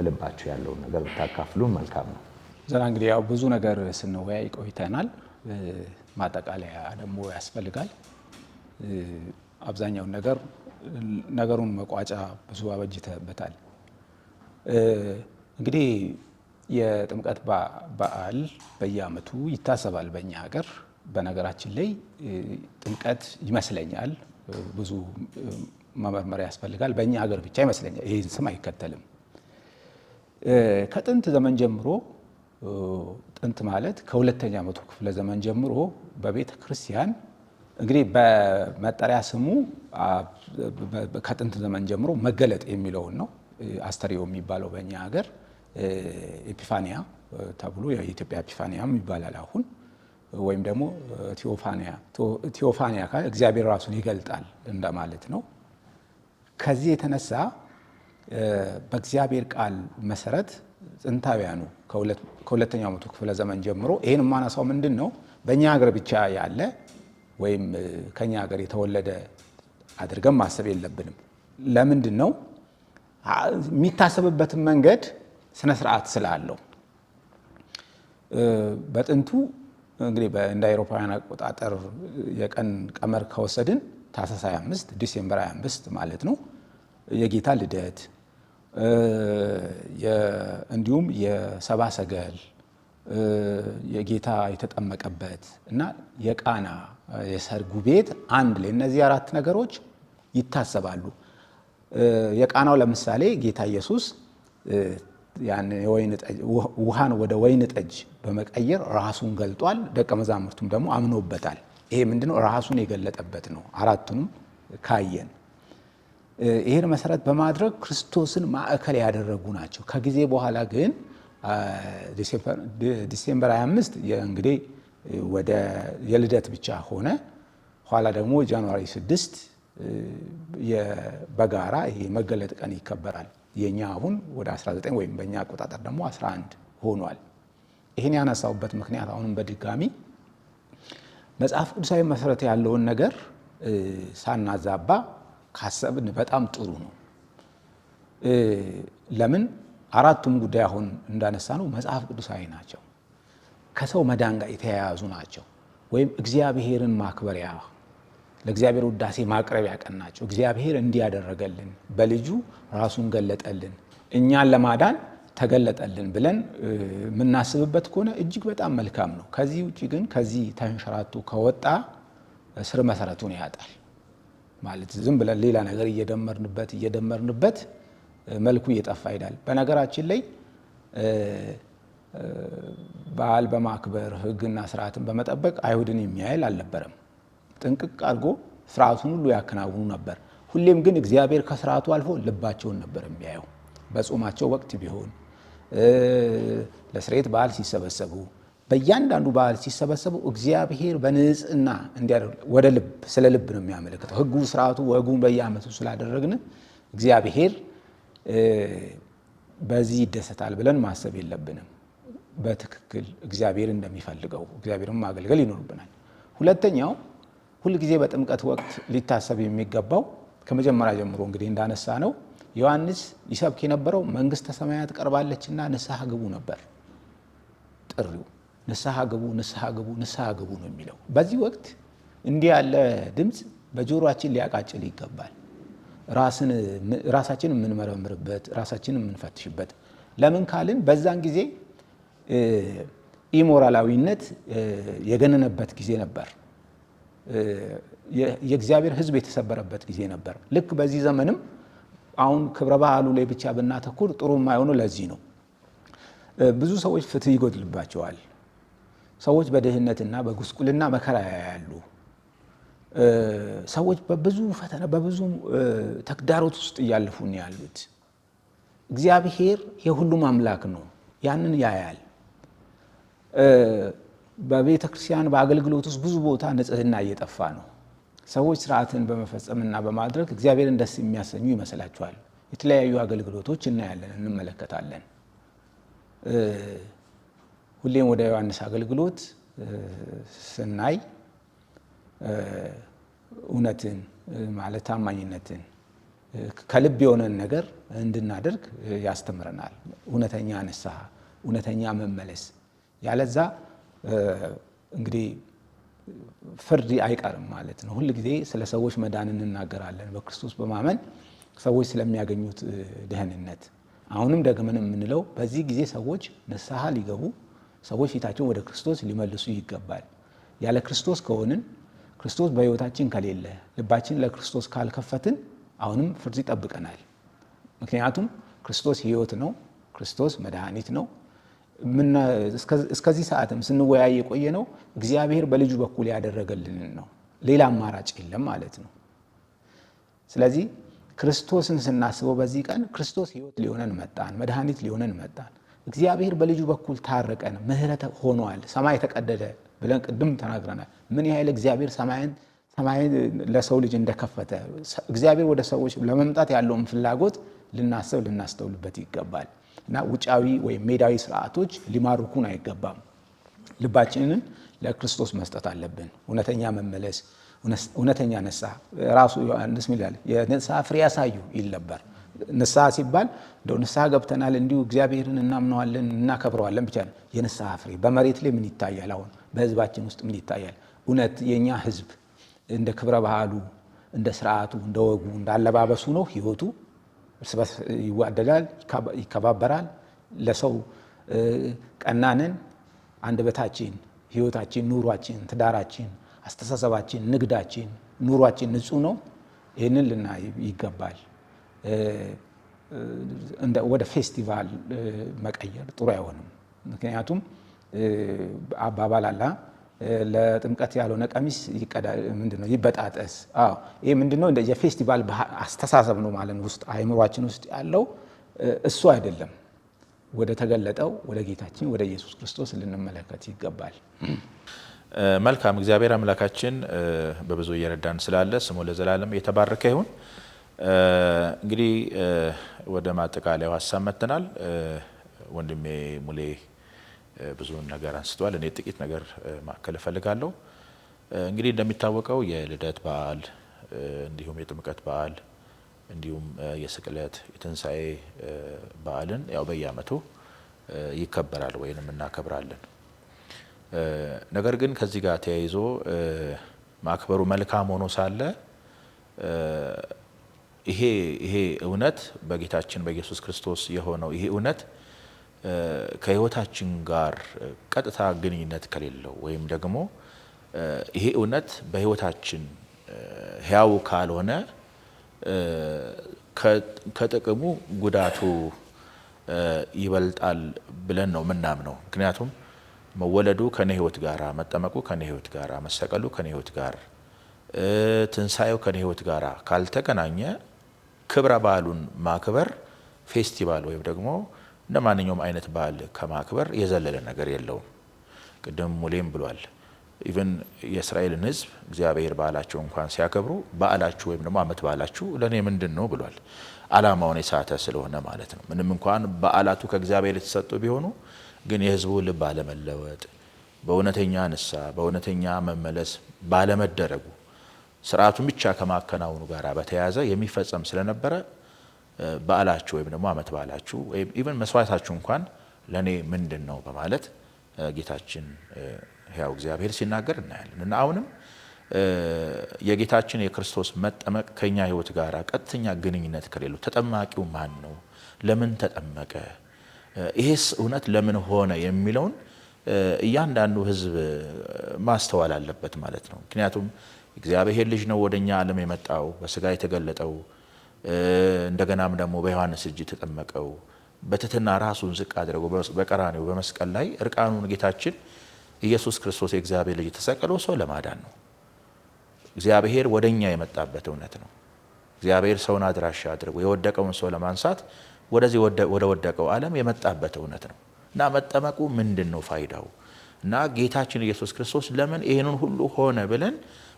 ልባችሁ ያለውን ነገር ብታካፍሉን መልካም ነው። ዘና እንግዲህ ያው ብዙ ነገር ስንወያይ ቆይተናል። ማጠቃለያ ደግሞ ያስፈልጋል። አብዛኛውን ነገሩን መቋጫ ብዙ አበጅተበታል። እንግዲህ የጥምቀት በዓል በየዓመቱ ይታሰባል በእኛ ሀገር። በነገራችን ላይ ጥምቀት ይመስለኛል ብዙ መመርመር ያስፈልጋል። በእኛ ሀገር ብቻ ይመስለኛል ይህን ስም አይከተልም። ከጥንት ዘመን ጀምሮ ጥንት ማለት ከሁለተኛ መቶ ክፍለ ዘመን ጀምሮ በቤተ ክርስቲያን እንግዲህ በመጠሪያ ስሙ ከጥንት ዘመን ጀምሮ መገለጥ የሚለውን ነው። አስተርእዮ የሚባለው በእኛ ሀገር ኤፒፋኒያ ተብሎ የኢትዮጵያ ኤፒፋኒያም ይባላል አሁን፣ ወይም ደግሞ ቴዎፋኒያ እግዚአብሔር ራሱን ይገልጣል እንደማለት ነው። ከዚህ የተነሳ በእግዚአብሔር ቃል መሰረት ጥንታውያኑ ከሁለተኛው መቶ ክፍለ ዘመን ጀምሮ ይህን የማነሳው ምንድን ነው በእኛ ሀገር ብቻ ያለ ወይም ከኛ ሀገር የተወለደ አድርገን ማሰብ የለብንም። ለምንድን ነው የሚታሰብበትን መንገድ ስነ ስርዓት ስላለው። በጥንቱ እንግዲህ እንደ አውሮፓውያን አቆጣጠር የቀን ቀመር ከወሰድን ታኅሳስ 25 ዲሴምበር 25 ማለት ነው የጌታ ልደት፣ እንዲሁም የሰብአ ሰገል የጌታ የተጠመቀበት እና የቃና የሰርጉ ቤት አንድ ላይ እነዚህ አራት ነገሮች ይታሰባሉ። የቃናው ለምሳሌ ጌታ ኢየሱስ ያን ውሃን ወደ ወይን ጠጅ በመቀየር ራሱን ገልጧል። ደቀ መዛሙርቱም ደግሞ አምኖበታል። ይሄ ምንድነው? ራሱን የገለጠበት ነው። አራቱንም ካየን ይሄን መሰረት በማድረግ ክርስቶስን ማዕከል ያደረጉ ናቸው። ከጊዜ በኋላ ግን ዲሴምበር 25 እንግዲህ ወደ የልደት ብቻ ሆነ። ኋላ ደግሞ ጃንዋሪ 6 በጋራ ይሄ መገለጥ ቀን ይከበራል። የኛ አሁን ወደ 19 ወይም በእኛ አቆጣጠር ደግሞ 11 ሆኗል። ይህን ያነሳውበት ምክንያት አሁንም በድጋሚ መጽሐፍ ቅዱሳዊ መሰረት ያለውን ነገር ሳናዛባ ካሰብን በጣም ጥሩ ነው። ለምን አራቱም ጉዳይ አሁን እንዳነሳ ነው መጽሐፍ ቅዱሳዊ ናቸው፣ ከሰው መዳን ጋር የተያያዙ ናቸው፣ ወይም እግዚአብሔርን ማክበሪያ ለእግዚአብሔር ውዳሴ ማቅረቢያ ቀን ናቸው። እግዚአብሔር እንዲያደረገልን በልጁ ራሱን ገለጠልን፣ እኛን ለማዳን ተገለጠልን ብለን የምናስብበት ከሆነ እጅግ በጣም መልካም ነው። ከዚህ ውጭ ግን ከዚህ ተንሸራቶ ከወጣ ስር መሰረቱን ያጣል ማለት ዝም ብለን ሌላ ነገር እየደመርንበት መልኩ እየጠፋ ይሄዳል። በነገራችን ላይ በዓል በማክበር ሕግና ስርዓትን በመጠበቅ አይሁድን የሚያይል አልነበረም። ጥንቅቅ አድርጎ ስርዓቱን ሁሉ ያከናውኑ ነበር። ሁሌም ግን እግዚአብሔር ከስርዓቱ አልፎ ልባቸውን ነበር የሚያየው። በጾማቸው ወቅት ቢሆን ለስርየት በዓል ሲሰበሰቡ፣ በእያንዳንዱ በዓል ሲሰበሰቡ እግዚአብሔር በንጽህና እንዲያደርግ ወደ ልብ ስለ ልብ ነው የሚያመለክተው። ሕጉ ስርዓቱ ወጉን በየዓመቱ ስላደረግን እግዚአብሔር በዚህ ይደሰታል ብለን ማሰብ የለብንም። በትክክል እግዚአብሔር እንደሚፈልገው እግዚአብሔርን ማገልገል ይኖርብናል። ሁለተኛው ሁልጊዜ በጥምቀት ወቅት ሊታሰብ የሚገባው ከመጀመሪያ ጀምሮ እንግዲህ እንዳነሳ ነው ዮሐንስ ይሰብክ የነበረው መንግስተ ሰማያት ቀርባለችና ንስሐ ግቡ ነበር ጥሪው። ንስሐ ግቡ፣ ንስሐ ግቡ፣ ንስሐ ግቡ ነው የሚለው። በዚህ ወቅት እንዲህ ያለ ድምፅ በጆሮአችን ሊያቃጭል ይገባል። ራሳችን የምንመረምርበት፣ ራሳችን የምንፈትሽበት። ለምን ካልን በዛን ጊዜ ኢሞራላዊነት የገነነበት ጊዜ ነበር። የእግዚአብሔር ሕዝብ የተሰበረበት ጊዜ ነበር። ልክ በዚህ ዘመንም አሁን ክብረ በዓሉ ላይ ብቻ ብናተኩር ጥሩ የማይሆነው ለዚህ ነው። ብዙ ሰዎች ፍትህ ይጎድልባቸዋል። ሰዎች በድህነትና በጉስቁልና መከራ ያያሉ። ሰዎች በብዙ ፈተና በብዙ ተግዳሮት ውስጥ እያለፉ ነው ያሉት። እግዚአብሔር የሁሉም አምላክ ነው፣ ያንን ያያል። በቤተ ክርስቲያን በአገልግሎት ውስጥ ብዙ ቦታ ንጽህና እየጠፋ ነው። ሰዎች ስርዓትን በመፈጸምና በማድረግ እግዚአብሔርን ደስ የሚያሰኙ ይመስላቸዋል። የተለያዩ አገልግሎቶች እናያለን፣ እንመለከታለን። ሁሌም ወደ ዮሐንስ አገልግሎት ስናይ እውነትን ማለት ታማኝነትን ከልብ የሆነን ነገር እንድናደርግ ያስተምረናል። እውነተኛ ንስሐ፣ እውነተኛ መመለስ። ያለዛ እንግዲህ ፍርድ አይቀርም ማለት ነው። ሁል ጊዜ ስለ ሰዎች መዳን እንናገራለን፣ በክርስቶስ በማመን ሰዎች ስለሚያገኙት ደህንነት። አሁንም ደግመን የምንለው በዚህ ጊዜ ሰዎች ንስሐ ሊገቡ፣ ሰዎች ፊታቸውን ወደ ክርስቶስ ሊመልሱ ይገባል። ያለ ክርስቶስ ከሆንን፣ ክርስቶስ በሕይወታችን ከሌለ፣ ልባችን ለክርስቶስ ካልከፈትን አሁንም ፍርድ ይጠብቀናል። ምክንያቱም ክርስቶስ ሕይወት ነው፣ ክርስቶስ መድኃኒት ነው። እስከዚህ ሰዓትም ስንወያይ የቆየ ነው እግዚአብሔር በልጁ በኩል ያደረገልንን ነው። ሌላ አማራጭ የለም ማለት ነው። ስለዚህ ክርስቶስን ስናስበው በዚህ ቀን ክርስቶስ ሕይወት ሊሆነን መጣን፣ መድኃኒት ሊሆነን መጣን። እግዚአብሔር በልጁ በኩል ታረቀን፣ ምሕረት ሆኗል፣ ሰማይ ተቀደደ ብለን ቅድም ተናግረናል። ምን ያህል እግዚአብሔር ሰማይን ለሰው ልጅ እንደከፈተ እግዚአብሔር ወደ ሰዎች ለመምጣት ያለውን ፍላጎት ልናስብ ልናስተውልበት ይገባል። እና ውጫዊ ወይም ሜዳዊ ስርዓቶች ሊማርኩን አይገባም። ልባችንን ለክርስቶስ መስጠት አለብን። እውነተኛ መመለስ፣ እውነተኛ ንስሐ። ራሱ ዮሐንስ ይላል የንስሐ ፍሬ ያሳዩ ይል ነበር። ንስሐ ሲባል እንደው ንስሐ ገብተናል እንዲሁ እግዚአብሔርን እናምነዋለን እናከብረዋለን ብቻ ነው። የንስሐ ፍሬ በመሬት ላይ ምን ይታያል? አሁን በህዝባችን ውስጥ ምን ይታያል? እውነት የኛ ህዝብ እንደ ክብረ ባህሉ፣ እንደ ስርዓቱ፣ እንደ ወጉ፣ እንደ አለባበሱ ነው ህይወቱ? እርስ በርስ ይዋደዳል፣ ይከባበራል። ለሰው ቀናንን? አንደበታችን፣ ህይወታችን፣ ኑሯችን፣ ትዳራችን፣ አስተሳሰባችን፣ ንግዳችን፣ ኑሯችን ንጹህ ነው? ይህንን ልናይ ይገባል። ወደ ፌስቲቫል መቀየር ጥሩ አይሆንም። ምክንያቱም አባባል አለ ለጥምቀት ያልሆነ ቀሚስ ምንድነው ይበጣጠስ። ይህ ምንድነው? እንደ የፌስቲቫል አስተሳሰብ ነው ማለት ውስጥ አእምሯችን ውስጥ ያለው እሱ አይደለም። ወደ ተገለጠው ወደ ጌታችን ወደ ኢየሱስ ክርስቶስ ልንመለከት ይገባል። መልካም። እግዚአብሔር አምላካችን በብዙ እየረዳን ስላለ ስሙ ለዘላለም የተባረከ ይሁን። እንግዲህ ወደ ማጠቃለያው ሀሳብ መጥተናል። ወንድሜ ሙሌ ብዙ ነገር አንስቷል። እኔ ጥቂት ነገር ማከል እፈልጋለሁ። እንግዲህ እንደሚታወቀው የልደት በዓል እንዲሁም የጥምቀት በዓል እንዲሁም የስቅለት የትንሣኤ በዓልን ያው በየዓመቱ ይከበራል ወይንም እናከብራለን። ነገር ግን ከዚህ ጋር ተያይዞ ማክበሩ መልካም ሆኖ ሳለ ይሄ እውነት በጌታችን በኢየሱስ ክርስቶስ የሆነው ይሄ እውነት ከሕይወታችን ጋር ቀጥታ ግንኙነት ከሌለው ወይም ደግሞ ይሄ እውነት በሕይወታችን ሕያው ካልሆነ ከጥቅሙ ጉዳቱ ይበልጣል ብለን ነው ምናምነው። ምክንያቱም መወለዱ ከኔ ሕይወት ጋር፣ መጠመቁ ከኔ ሕይወት ጋር፣ መሰቀሉ ከኔ ሕይወት ጋር፣ ትንሣኤው ከኔ ሕይወት ጋር ካልተገናኘ ክብረ በዓሉን ማክበር ፌስቲቫል ወይም ደግሞ እንደ ማንኛውም አይነት በዓል ከማክበር የዘለለ ነገር የለውም። ቅድም ሙሌም ብሏል። ኢቨን የእስራኤልን ሕዝብ እግዚአብሔር በዓላቸው እንኳን ሲያከብሩ በዓላችሁ ወይም ደግሞ ዓመት በዓላችሁ ለእኔ ምንድን ነው ብሏል። ዓላማውን የሳተ ስለሆነ ማለት ነው። ምንም እንኳን በዓላቱ ከእግዚአብሔር የተሰጡ ቢሆኑ ግን የሕዝቡ ልብ ባለመለወጥ፣ በእውነተኛ ንስሐ፣ በእውነተኛ መመለስ ባለመደረጉ ስርዓቱን ብቻ ከማከናወኑ ጋር በተያያዘ የሚፈጸም ስለነበረ በዓላችሁ ወይም ደግሞ ዓመት በዓላችሁ ወይም ኢቨን መስዋዕታችሁ እንኳን ለእኔ ምንድን ነው በማለት ጌታችን ሕያው እግዚአብሔር ሲናገር እናያለን። እና አሁንም የጌታችን የክርስቶስ መጠመቅ ከኛ ሕይወት ጋር ቀጥተኛ ግንኙነት ከሌለው ተጠማቂው ማን ነው? ለምን ተጠመቀ? ይሄስ እውነት ለምን ሆነ? የሚለውን እያንዳንዱ ሕዝብ ማስተዋል አለበት ማለት ነው። ምክንያቱም እግዚአብሔር ልጅ ነው ወደኛ ዓለም የመጣው በስጋ የተገለጠው እንደገናም ደግሞ በዮሐንስ እጅ ተጠመቀው በትህትና ራሱን ዝቅ አድርጎ በቀራንዮ በመስቀል ላይ እርቃኑን ጌታችን ኢየሱስ ክርስቶስ የእግዚአብሔር ልጅ የተሰቀለው ሰው ለማዳን ነው። እግዚአብሔር ወደኛ የመጣበት እውነት ነው። እግዚአብሔር ሰውን አድራሻ አድርጎ የወደቀውን ሰው ለማንሳት ወደዚህ ወደ ወደቀው ዓለም የመጣበት እውነት ነው እና መጠመቁ ምንድን ነው ፋይዳው? እና ጌታችን ኢየሱስ ክርስቶስ ለምን ይህንን ሁሉ ሆነ ብለን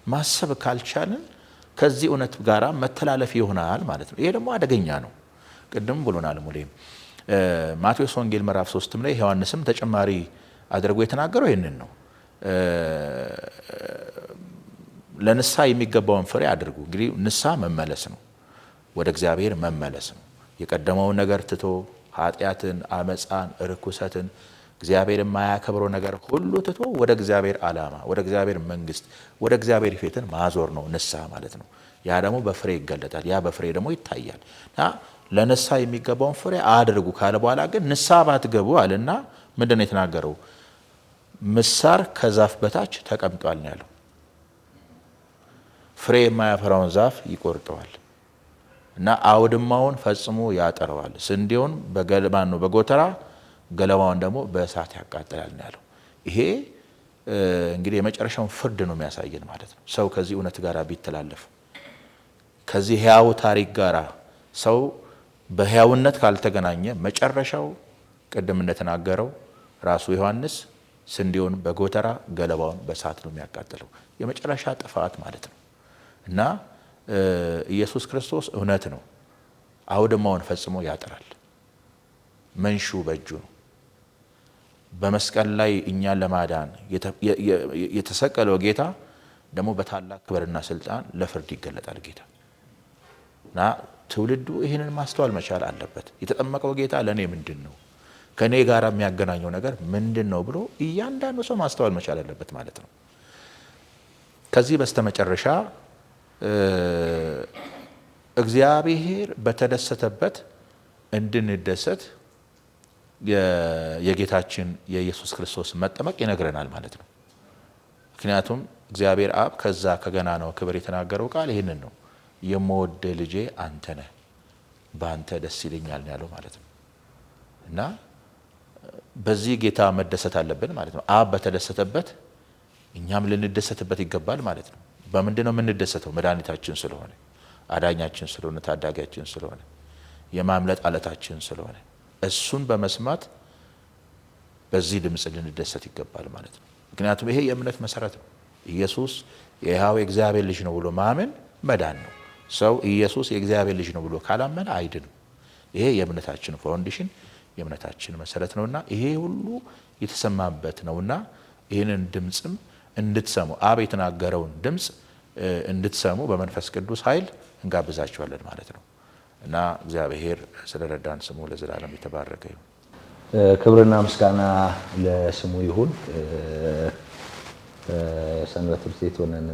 ማሰብ ካልቻልን ከዚህ እውነት ጋር መተላለፍ ይሆናል ማለት ነው። ይሄ ደግሞ አደገኛ ነው። ቅድም ብሎናል ሙሌም ማቴዎስ ወንጌል ምዕራፍ 3 ላይ ዮሐንስም ተጨማሪ አድርጎ የተናገረው ይህንን ነው። ለንስሐ የሚገባውን ፍሬ አድርጉ። እንግዲህ ንስሐ መመለስ ነው፣ ወደ እግዚአብሔር መመለስ ነው። የቀደመውን ነገር ትቶ ኃጢአትን፣ አመፃን፣ ርኩሰትን እግዚአብሔር የማያከብረው ነገር ሁሉ ትቶ ወደ እግዚአብሔር ዓላማ፣ ወደ እግዚአብሔር መንግስት፣ ወደ እግዚአብሔር ፊትን ማዞር ነው ንስሐ ማለት ነው። ያ ደግሞ በፍሬ ይገለጣል። ያ በፍሬ ደግሞ ይታያል። እና ለንስሐ የሚገባውን ፍሬ አድርጉ ካለ በኋላ ግን ንስሐ ባትገቡ አለና ምንድን ነው የተናገረው? ምሳር ከዛፍ በታች ተቀምጧል ነው ያለው። ፍሬ የማያፈራውን ዛፍ ይቆርጠዋል እና አውድማውን ፈጽሞ ያጠረዋል። ስንዴውን በጎተራ ገለባውን ደግሞ በእሳት ያቃጥላል ነው ያለው። ይሄ እንግዲህ የመጨረሻውን ፍርድ ነው የሚያሳየን ማለት ነው። ሰው ከዚህ እውነት ጋር ቢተላለፍ ከዚህ ሕያው ታሪክ ጋር ሰው በሕያውነት ካልተገናኘ መጨረሻው ቅድም እንደተናገረው ራሱ ዮሐንስ ስንዴውን በጎተራ ገለባውን በእሳት ነው የሚያቃጥለው። የመጨረሻ ጥፋት ማለት ነው። እና ኢየሱስ ክርስቶስ እውነት ነው። አውድማውን ፈጽሞ ያጠራል። መንሹ በእጁ ነው። በመስቀል ላይ እኛን ለማዳን የተሰቀለው ጌታ ደግሞ በታላቅ ክብርና ስልጣን ለፍርድ ይገለጣል ጌታ። እና ትውልዱ ይህንን ማስተዋል መቻል አለበት። የተጠመቀው ጌታ ለእኔ ምንድን ነው፣ ከእኔ ጋር የሚያገናኘው ነገር ምንድን ነው ብሎ እያንዳንዱ ሰው ማስተዋል መቻል አለበት ማለት ነው። ከዚህ በስተመጨረሻ እግዚአብሔር በተደሰተበት እንድንደሰት የጌታችን የኢየሱስ ክርስቶስ መጠመቅ ይነግረናል ማለት ነው። ምክንያቱም እግዚአብሔር አብ ከዛ ከገናናው ክብር የተናገረው ቃል ይህንን ነው። የምወድ ልጄ አንተ ነህ፣ በአንተ ደስ ይለኛል ያለው ማለት ነው። እና በዚህ ጌታ መደሰት አለብን ማለት ነው። አብ በተደሰተበት እኛም ልንደሰትበት ይገባል ማለት ነው። በምንድን ነው የምንደሰተው? መድኃኒታችን ስለሆነ፣ አዳኛችን ስለሆነ፣ ታዳጊያችን ስለሆነ፣ የማምለጥ አለታችን ስለሆነ እሱን በመስማት በዚህ ድምፅ ልንደሰት ይገባል ማለት ነው። ምክንያቱም ይሄ የእምነት መሰረት ነው። ኢየሱስ የሕያው የእግዚአብሔር ልጅ ነው ብሎ ማመን መዳን ነው። ሰው ኢየሱስ የእግዚአብሔር ልጅ ነው ብሎ ካላመነ አይድንም። ይሄ የእምነታችን ፋውንዴሽን፣ የእምነታችን መሰረት ነውና ይሄ ሁሉ የተሰማበት ነውና ይህንን ድምፅም እንድትሰሙ አብ የተናገረውን ድምፅ እንድትሰሙ በመንፈስ ቅዱስ ኃይል እንጋብዛችኋለን ማለት ነው። እና እግዚአብሔር ስለረዳን ስሙ ለዘላለም የተባረከ ይሁን። ክብርና ምስጋና ለስሙ ይሁን። ሰንበት ትምህርት ቤት ሆነን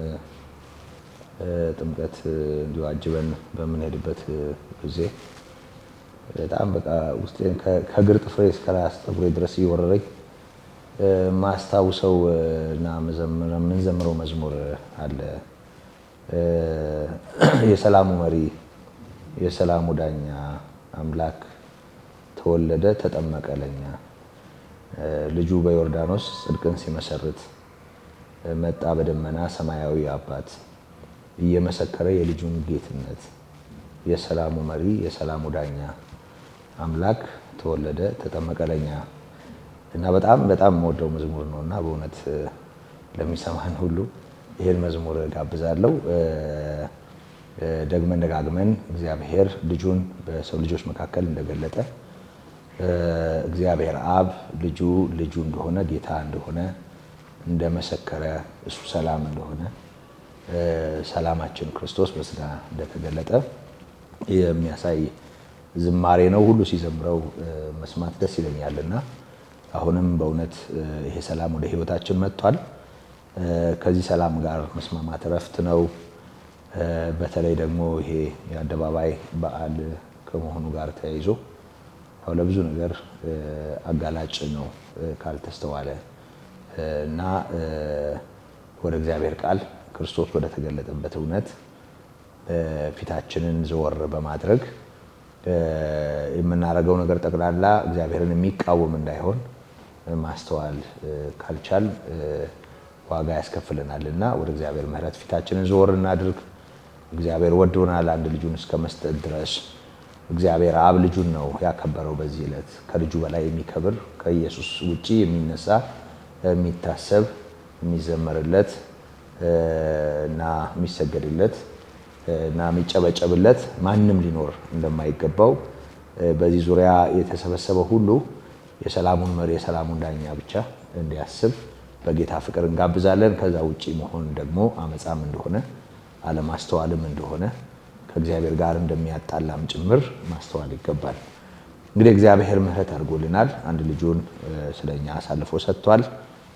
ጥምቀት እንዲሁ አጅበን በምንሄድበት ጊዜ በጣም በቃ ውስጤን ከእግር ጥፍሬ እስከ ራስ ፀጉሬ ድረስ እየወረረኝ ማስታውሰው እና የምንዘምረው መዝሙር አለ። የሰላሙ መሪ የሰላሙ ዳኛ አምላክ ተወለደ ተጠመቀ ለኛ፣ ልጁ በዮርዳኖስ ጽድቅን ሲመሰርት መጣ በደመና ሰማያዊ አባት፣ እየመሰከረ የልጁን ጌትነት። የሰላሙ መሪ የሰላሙ ዳኛ አምላክ ተወለደ ተጠመቀ ለኛ እና በጣም በጣም የምወደው መዝሙር ነው እና በእውነት ለሚሰማን ሁሉ ይህን መዝሙር ጋብዛለሁ። ደግመን ደጋግመን እግዚአብሔር ልጁን በሰው ልጆች መካከል እንደገለጠ፣ እግዚአብሔር አብ ልጁ እንደሆነ ጌታ እንደሆነ እንደመሰከረ፣ እሱ ሰላም እንደሆነ፣ ሰላማችን ክርስቶስ በስጋ እንደተገለጠ የሚያሳይ ዝማሬ ነው። ሁሉ ሲዘምረው መስማት ደስ ይለኛልና አሁንም በእውነት ይሄ ሰላም ወደ ሕይወታችን መጥቷል። ከዚህ ሰላም ጋር መስማማት እረፍት ነው። በተለይ ደግሞ ይሄ የአደባባይ በዓል ከመሆኑ ጋር ተያይዞ ያው ለብዙ ነገር አጋላጭ ነው ካልተስተዋለ እና ወደ እግዚአብሔር ቃል ክርስቶስ ወደ ተገለጠበት እውነት ፊታችንን ዘወር በማድረግ የምናደርገው ነገር ጠቅላላ እግዚአብሔርን የሚቃወም እንዳይሆን ማስተዋል ካልቻል ዋጋ ያስከፍለናልና ወደ እግዚአብሔር ምሕረት ፊታችንን ዘወር እናድርግ። እግዚአብሔር ወዶናል አንድ ልጁን እስከ መስጠት ድረስ። እግዚአብሔር አብ ልጁን ነው ያከበረው በዚህ ዕለት። ከልጁ በላይ የሚከብር ከኢየሱስ ውጪ የሚነሳ የሚታሰብ የሚዘመርለት እና የሚሰገድለት እና የሚጨበጨብለት ማንም ሊኖር እንደማይገባው በዚህ ዙሪያ የተሰበሰበ ሁሉ የሰላሙን መሪ የሰላሙን ዳኛ ብቻ እንዲያስብ በጌታ ፍቅር እንጋብዛለን። ከዛ ውጪ መሆን ደግሞ አመጻም እንደሆነ አለማስተዋልም እንደሆነ ከእግዚአብሔር ጋር እንደሚያጣላም ጭምር ማስተዋል ይገባል። እንግዲህ እግዚአብሔር ምሕረት አድርጎልናል። አንድ ልጁን ስለኛ አሳልፎ ሰጥቷል።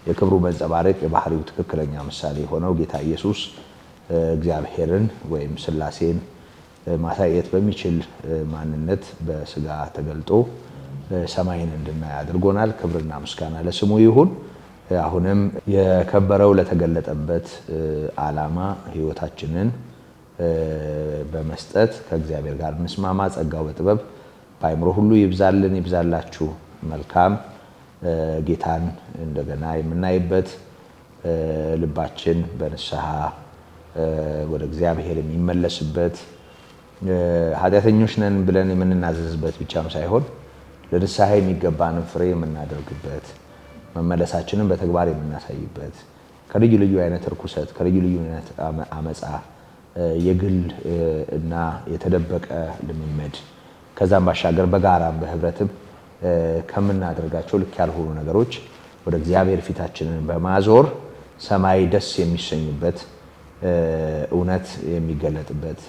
የክብሩ መንጸባረቅ የባህሪው ትክክለኛ ምሳሌ ሆነው ጌታ ኢየሱስ እግዚአብሔርን ወይም ሥላሴን ማሳየት በሚችል ማንነት በስጋ ተገልጦ ሰማይን እንድናይ አድርጎናል። ክብርና ምስጋና ለስሙ ይሁን። አሁንም የከበረው ለተገለጠበት ዓላማ ሕይወታችንን በመስጠት ከእግዚአብሔር ጋር እንስማማ። ጸጋው በጥበብ በአእምሮ ሁሉ ይብዛልን ይብዛላችሁ። መልካም ጌታን እንደገና የምናይበት ልባችን በንስሐ ወደ እግዚአብሔር የሚመለስበት ኃጢአተኞች ነን ብለን የምንናዘዝበት ብቻም ሳይሆን ለንስሐ የሚገባንን ፍሬ የምናደርግበት መመለሳችንን በተግባር የምናሳይበት ከልዩ ልዩ አይነት ርኩሰት ከልዩ ልዩ አይነት አመጻ የግል እና የተደበቀ ልምምድ ከዛም ባሻገር በጋራም በህብረትም ከምናደርጋቸው ልክ ያልሆኑ ነገሮች ወደ እግዚአብሔር ፊታችንን በማዞር ሰማይ ደስ የሚሰኝበት እውነት የሚገለጥበት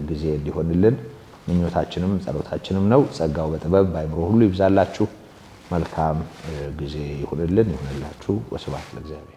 ጊዜ እንዲሆንልን ምኞታችንም ጸሎታችንም ነው። ጸጋው በጥበብ በአእምሮ ሁሉ ይብዛላችሁ። መልካም ጊዜ ይሁንልን ይሁንላችሁ። ወስብሐት ለእግዚአብሔር።